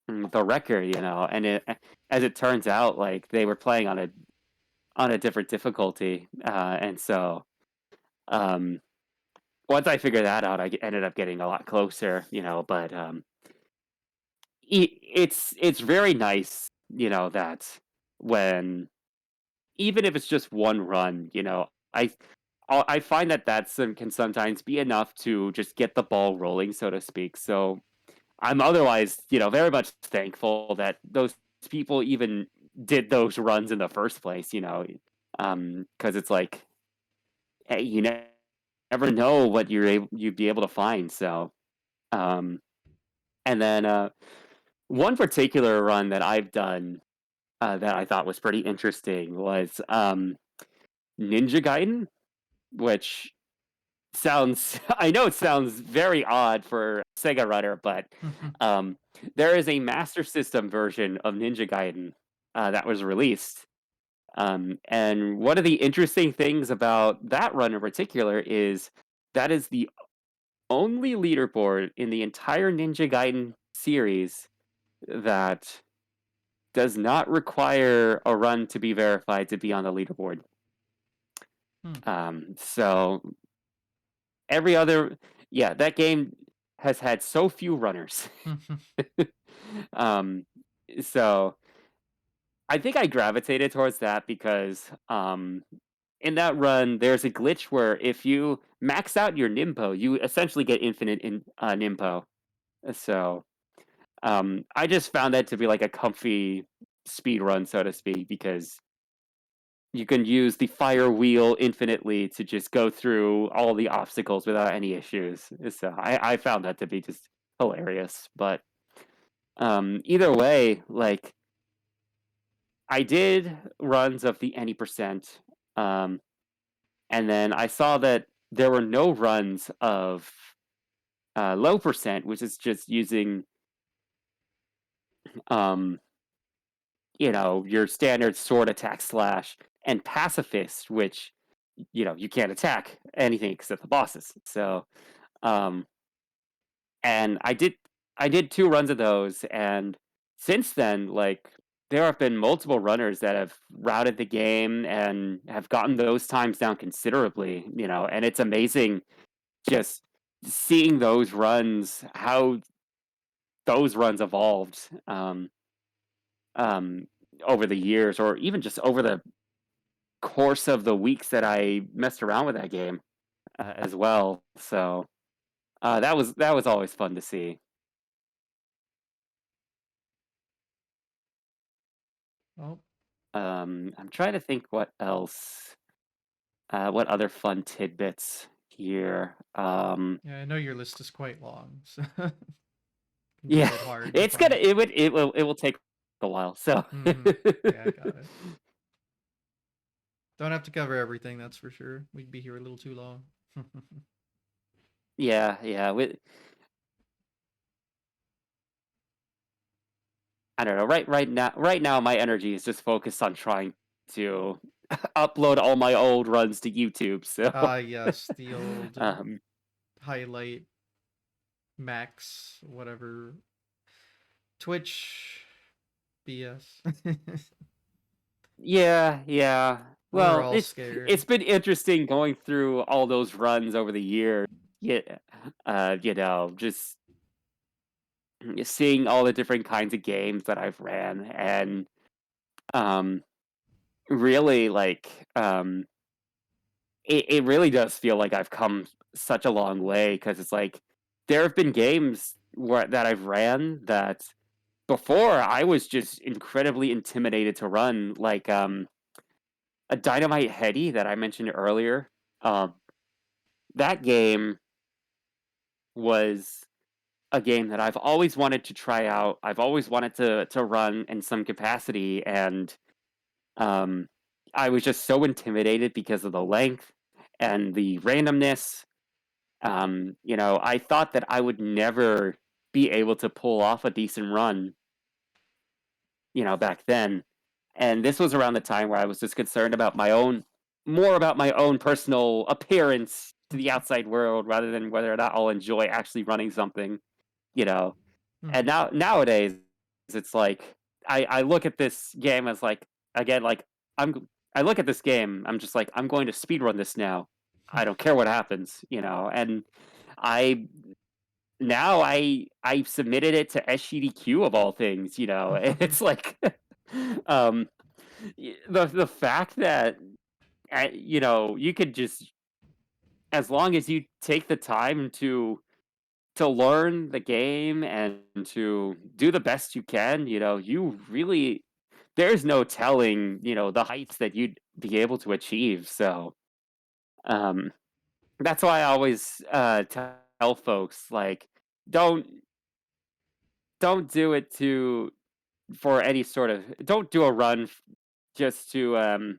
record, and as it turns out, like they were playing on on a different difficulty, and so, um, once I figured that out, ended up getting a lot closer, but, it's very nice, that when even if it's just one run, I find that can sometimes be enough to just get the ball rolling, so to speak. So I'm otherwise, very much thankful that those people even did those runs in the first place, because it's like, hey, never know what you'd be able to find. So, um, and then one particular run that I've done that I thought was pretty interesting was Ninja Gaiden, which sounds I know it sounds very odd for a Sega runner, but um, there is a Master System version of Ninja Gaiden that was released. And one of the interesting things about that run in particular is that is the only leaderboard in the entire Ninja Gaiden series that does not require a run to be verified to be on the leaderboard. So every other, yeah, that game has had so few runners. um, so I think I gravitated towards that because in that run, there's a glitch where if you max out your Nimpo, you essentially get infinite Nimpo. So I just found that to be like a comfy speed run, so to speak, because you can use the fire wheel infinitely to just go through all the obstacles without any issues. So I found that to be just hilarious. But either way, like I did runs of the any percent, um, and then I saw that there were no runs of low percent, which is just using um, your standard sword attack slash and pacifist, which you can't attack anything except the bosses. So, um, and I did 2 runs of those, and since then, like, there have been multiple runners that have routed the game and have gotten those times down considerably, and it's amazing just seeing those runs, how those runs evolved, um, over the years or even just over the course of the weeks that I messed around with that game, as well. So, that was always fun to see. Oh, I'm trying to think what other fun tidbits here. yeah, I know your list is quite long, so can be a Yeah, bit hard to it's gonna find. it will take a while. So, Yeah, I got it. Don't have to cover everything, that's for sure. We'd be here a little too long. yeah, yeah. I don't know. Right now, my energy is just focused on trying to upload all my old runs to YouTube. So, Ah, yes, the old um, highlight max, whatever. Twitch BS. yeah, yeah. We're Well, all it's scared. been interesting going through all those runs over the years. Yeah, just seeing all the different kinds of games that I've ran, and um, really like it really does feel like I've come such a long way because it's like there have been games that I've ran that before I was just incredibly intimidated to run, like a Dynamite Heady that I mentioned earlier. Um, that game was a game that I've always wanted to try out. I've always wanted to run in some capacity, and um, I was just so intimidated because of the length and the randomness. I thought that I would never be able to pull off a decent run, back then. And this was around the time where I was just concerned about more about my own personal appearance to the outside world rather than whether or not I'll enjoy actually running something, you know. And nowadays, it's like I look at this game as like again like I'm I look at this game, I'm just like, I'm going to speedrun this now. I don't care what happens, and I now I've submitted it to SGDQ of all things, and it's like, um, the fact that, you could just, as long as you take the time to learn the game and to do the best you can, you really, there's no telling, the heights that you'd be able to achieve. So, um, that's why I always tell folks, like, don't don't do it to for any sort of, don't do a run just to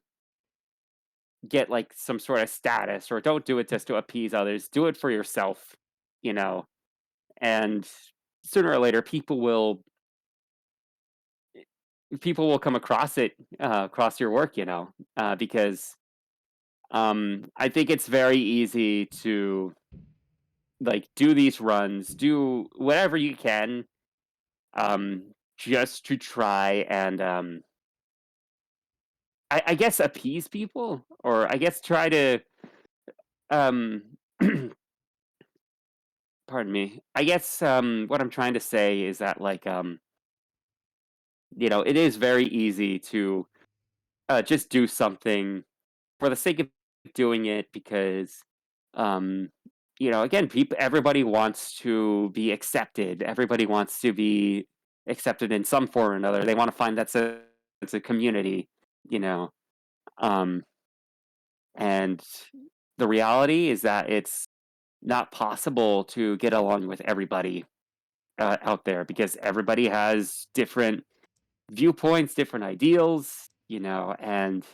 get like some sort of status, or don't do it just to appease others. Do it for yourself, you know. And sooner or later, people will come across it, across your work, because I think it's very easy to like do these runs, do whatever you can, um, just to try and I guess appease people, or I guess try to um, pardon me. I guess what I'm trying to say is that like it is very easy to just do something for the sake of doing it because um again, everybody wants to be accepted, everybody wants to be accepted in some form or another. They want to find that sense of community, you know um and the reality is that it's not possible to get along with everybody out there, because everybody has different viewpoints, different ideals, and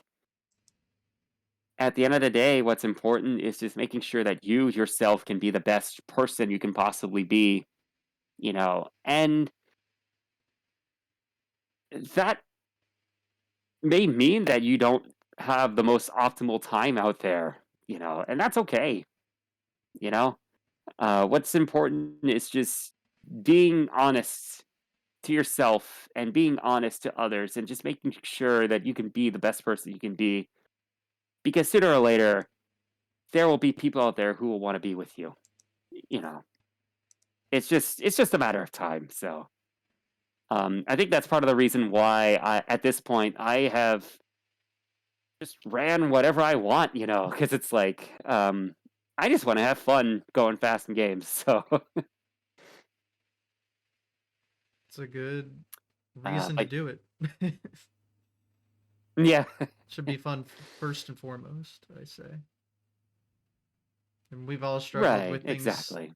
at the end of the day, what's important is just making sure that you yourself can be the best person you can possibly be, and that may mean that you don't have the most optimal time out there, and that's okay, you know. What's important is just being honest to yourself and being honest to others, and just making sure that you can be the best person you can be, because sooner or later there will be people out there who will want to be with you, you know. It's just a matter of time. So, I think that's part of the reason why at this point, I have just ran whatever I want, because it's like, I just want to have fun going fast in games. So, It's a good reason to but do it. yeah, Should be fun first and foremost, I say. And we've all struggled right, with things exactly.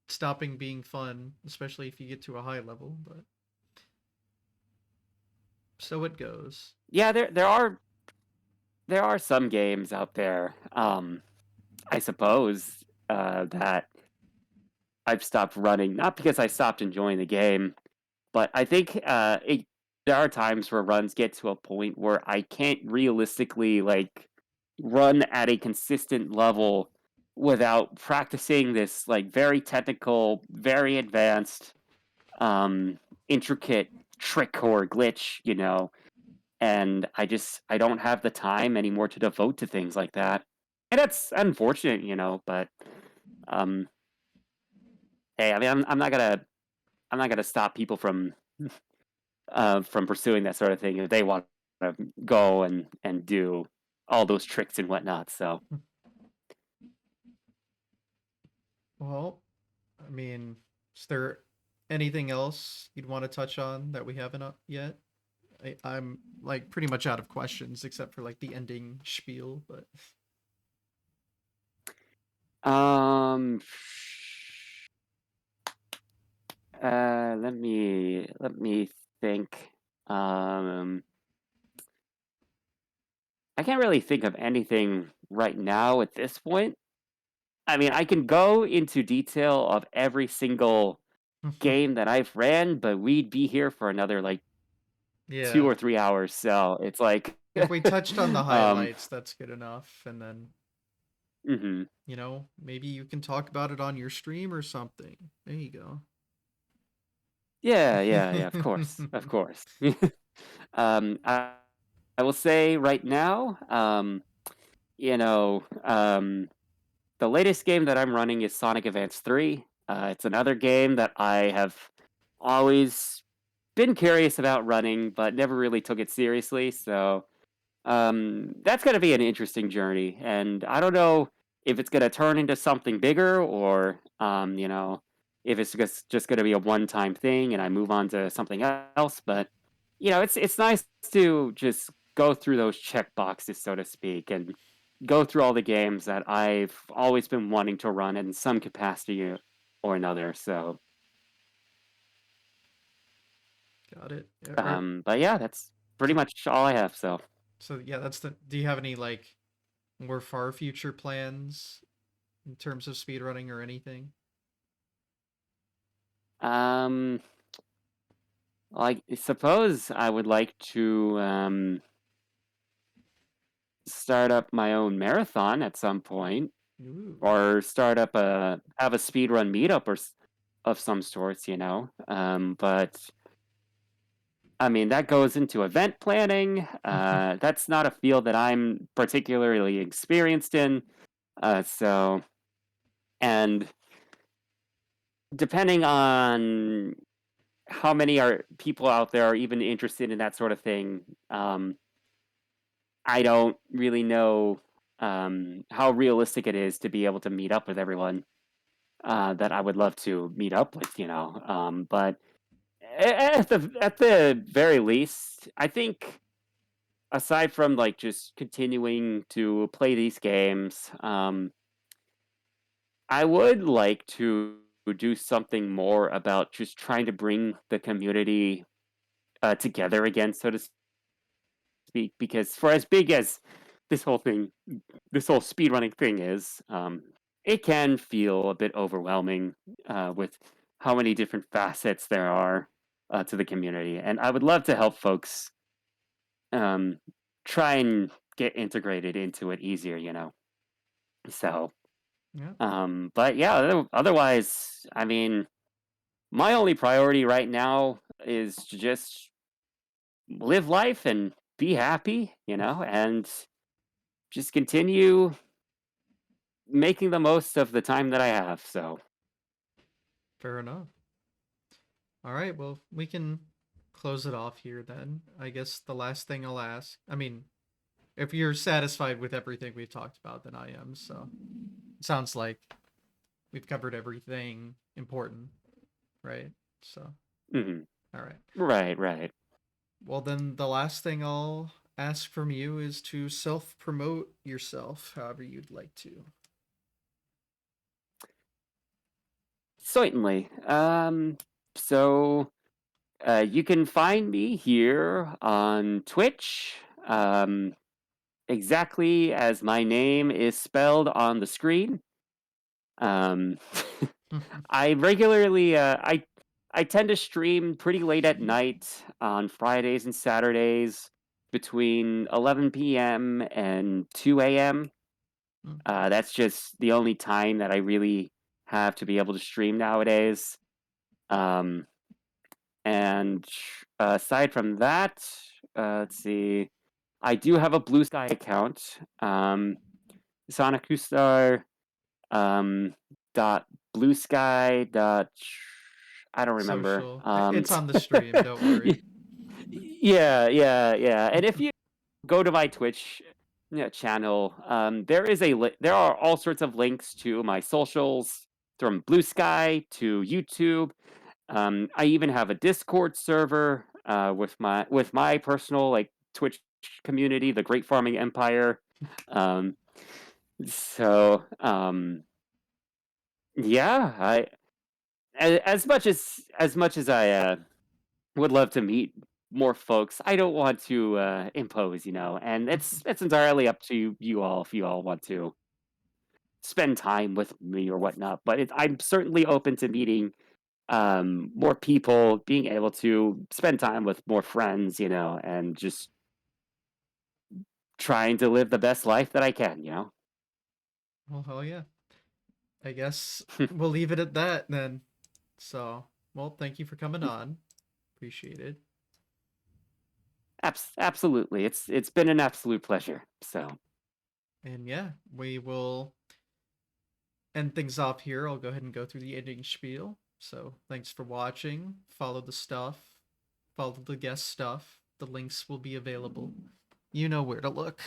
stopping being fun, especially if you get to a high level, but so it goes. Yeah, there are some games out there, I suppose, that I've stopped running, not because I stopped enjoying the game, but I think there are times where runs get to a point where I can't realistically like run at a consistent level without practicing this like very technical, very advanced, um, intricate trick or glitch, and I don't have the time anymore to devote to things like that. And that's unfortunate, but um hey, I mean, I'm not gonna stop people from pursuing that sort of thing if they want to go and do all those tricks and whatnot. So, Well, I mean, is there anything else you'd want to touch on that we haven't yet? I'm like pretty much out of questions except for like the ending spiel, but um, let me think. Um, I can't really think of anything right now at this point. I mean, I can go into detail of every single game that I've ran, but we'd be here for another like two yeah. or 3 hours. So it's like, If we touched on the um, highlights, that's good enough. And then, mhm. maybe you can talk about it on your stream or something. There you go. Yeah, yeah, yeah, of course, of course. Um, I I will say right now, you know, the latest game that I'm running is Sonic Advance 3. It's another game that I have always been curious about running, but never really took it seriously. So that's going to be an interesting journey, and I don't know if it's going to turn into something bigger or, if it's just going to be a one-time thing and I move on to something else. But it's nice to just go through those check boxes, so to speak, and go through all the games that I've always been wanting to run in some capacity or another. So, Got it. Or, but yeah, that's pretty so, much all I have. So. so yeah, that's the. Do you have any like more far future plans in terms of speedrunning or anything? Um, I suppose I would like to start up my own marathon at some point, Ooh. or start up have a speedrun meetup of some sorts, you know. But I mean that goes into event planning. That's not a field that I'm particularly experienced in. So and depending on how many are people out there are even interested in that sort of thing. I don't really know how realistic it is to be able to meet up with everyone that I would love to meet up with, you know. But at the very least, I think aside from like just continuing to play these games, I would like to do something more about just trying to bring the community together again, so to speak. Because for as big as this whole thing this whole speedrunning thing is, it can feel a bit overwhelming with how many different facets there are to the community. And I would love to help folks um, try and get integrated into it easier, you know? So, Yeah. but yeah, otherwise, I mean, my only priority right now is to just live life and be happy, you know, and just continue making the most of the time that I have. So, Fair enough. All right. Well, we can close it off here then. I guess the last thing I'll ask. I mean, if you're satisfied with everything we've talked about, then I am. So it sounds like we've covered everything important, right? So, mhm. all right. Right, right. Well, then the last thing I'll ask from you is to self promote yourself however you'd like to. Certainly. So you can find me here on Twitch, exactly as my name is spelled on the screen. Um, I regularly, I tend to stream pretty late at night on Fridays and Saturdays between 11 p.m. and 2 a.m. That's just the only time that I really have to be able to stream nowadays. Um, and aside from that, let's see. I do have a Blue Sky account. Sonikkustar dot Blue Sky dot I don't remember. Social. It's on the stream, don't worry. Yeah, yeah, yeah. And if you go to my Twitch channel, there are all sorts of links to my socials from Blue Sky to YouTube. I even have a Discord server with my personal like Twitch community, the Great Farming Empire. Um, so yeah, as much as I would love to meet more folks, I don't want to impose, you know, and it's entirely up to you all if you all want to spend time with me or whatnot. But I'm certainly open to meeting more people, being able to spend time with more friends, you know, and just trying to live the best life that I can, you know. Well, hell yeah. I guess we'll leave it at that then. So, well, thank you for coming on. Appreciate it. Absolutely. It's been an absolute pleasure. So And yeah, we will end things off here. I'll go ahead and go through the ending spiel. So thanks for watching. Follow the stuff. Follow the guest stuff. The links will be available. You know where to look.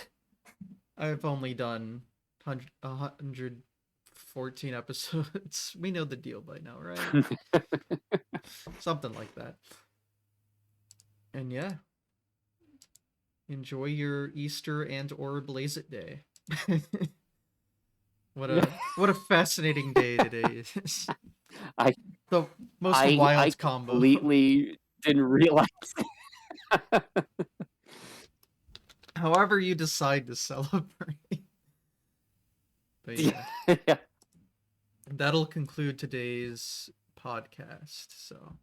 I've only done 114 episodes. We know the deal by now, right? Something like that. And yeah, enjoy your Easter and or Blaze It Day. what a fascinating day today is. I The most I wild combo. completely didn't realize. However you decide to celebrate. But yeah, Yeah. that'll conclude today's podcast. So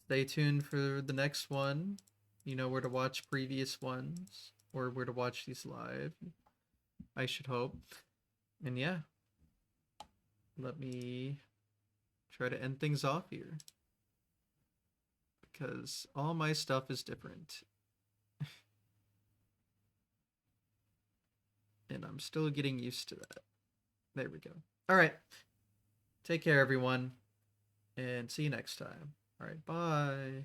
stay tuned for the next one. You know where to watch previous ones or where to watch these live. I should hope. And yeah, let me try to end things off here because all my stuff is different. And I'm still getting used to that. There we go. All right. Take care, everyone, and see you next time. All right. Bye.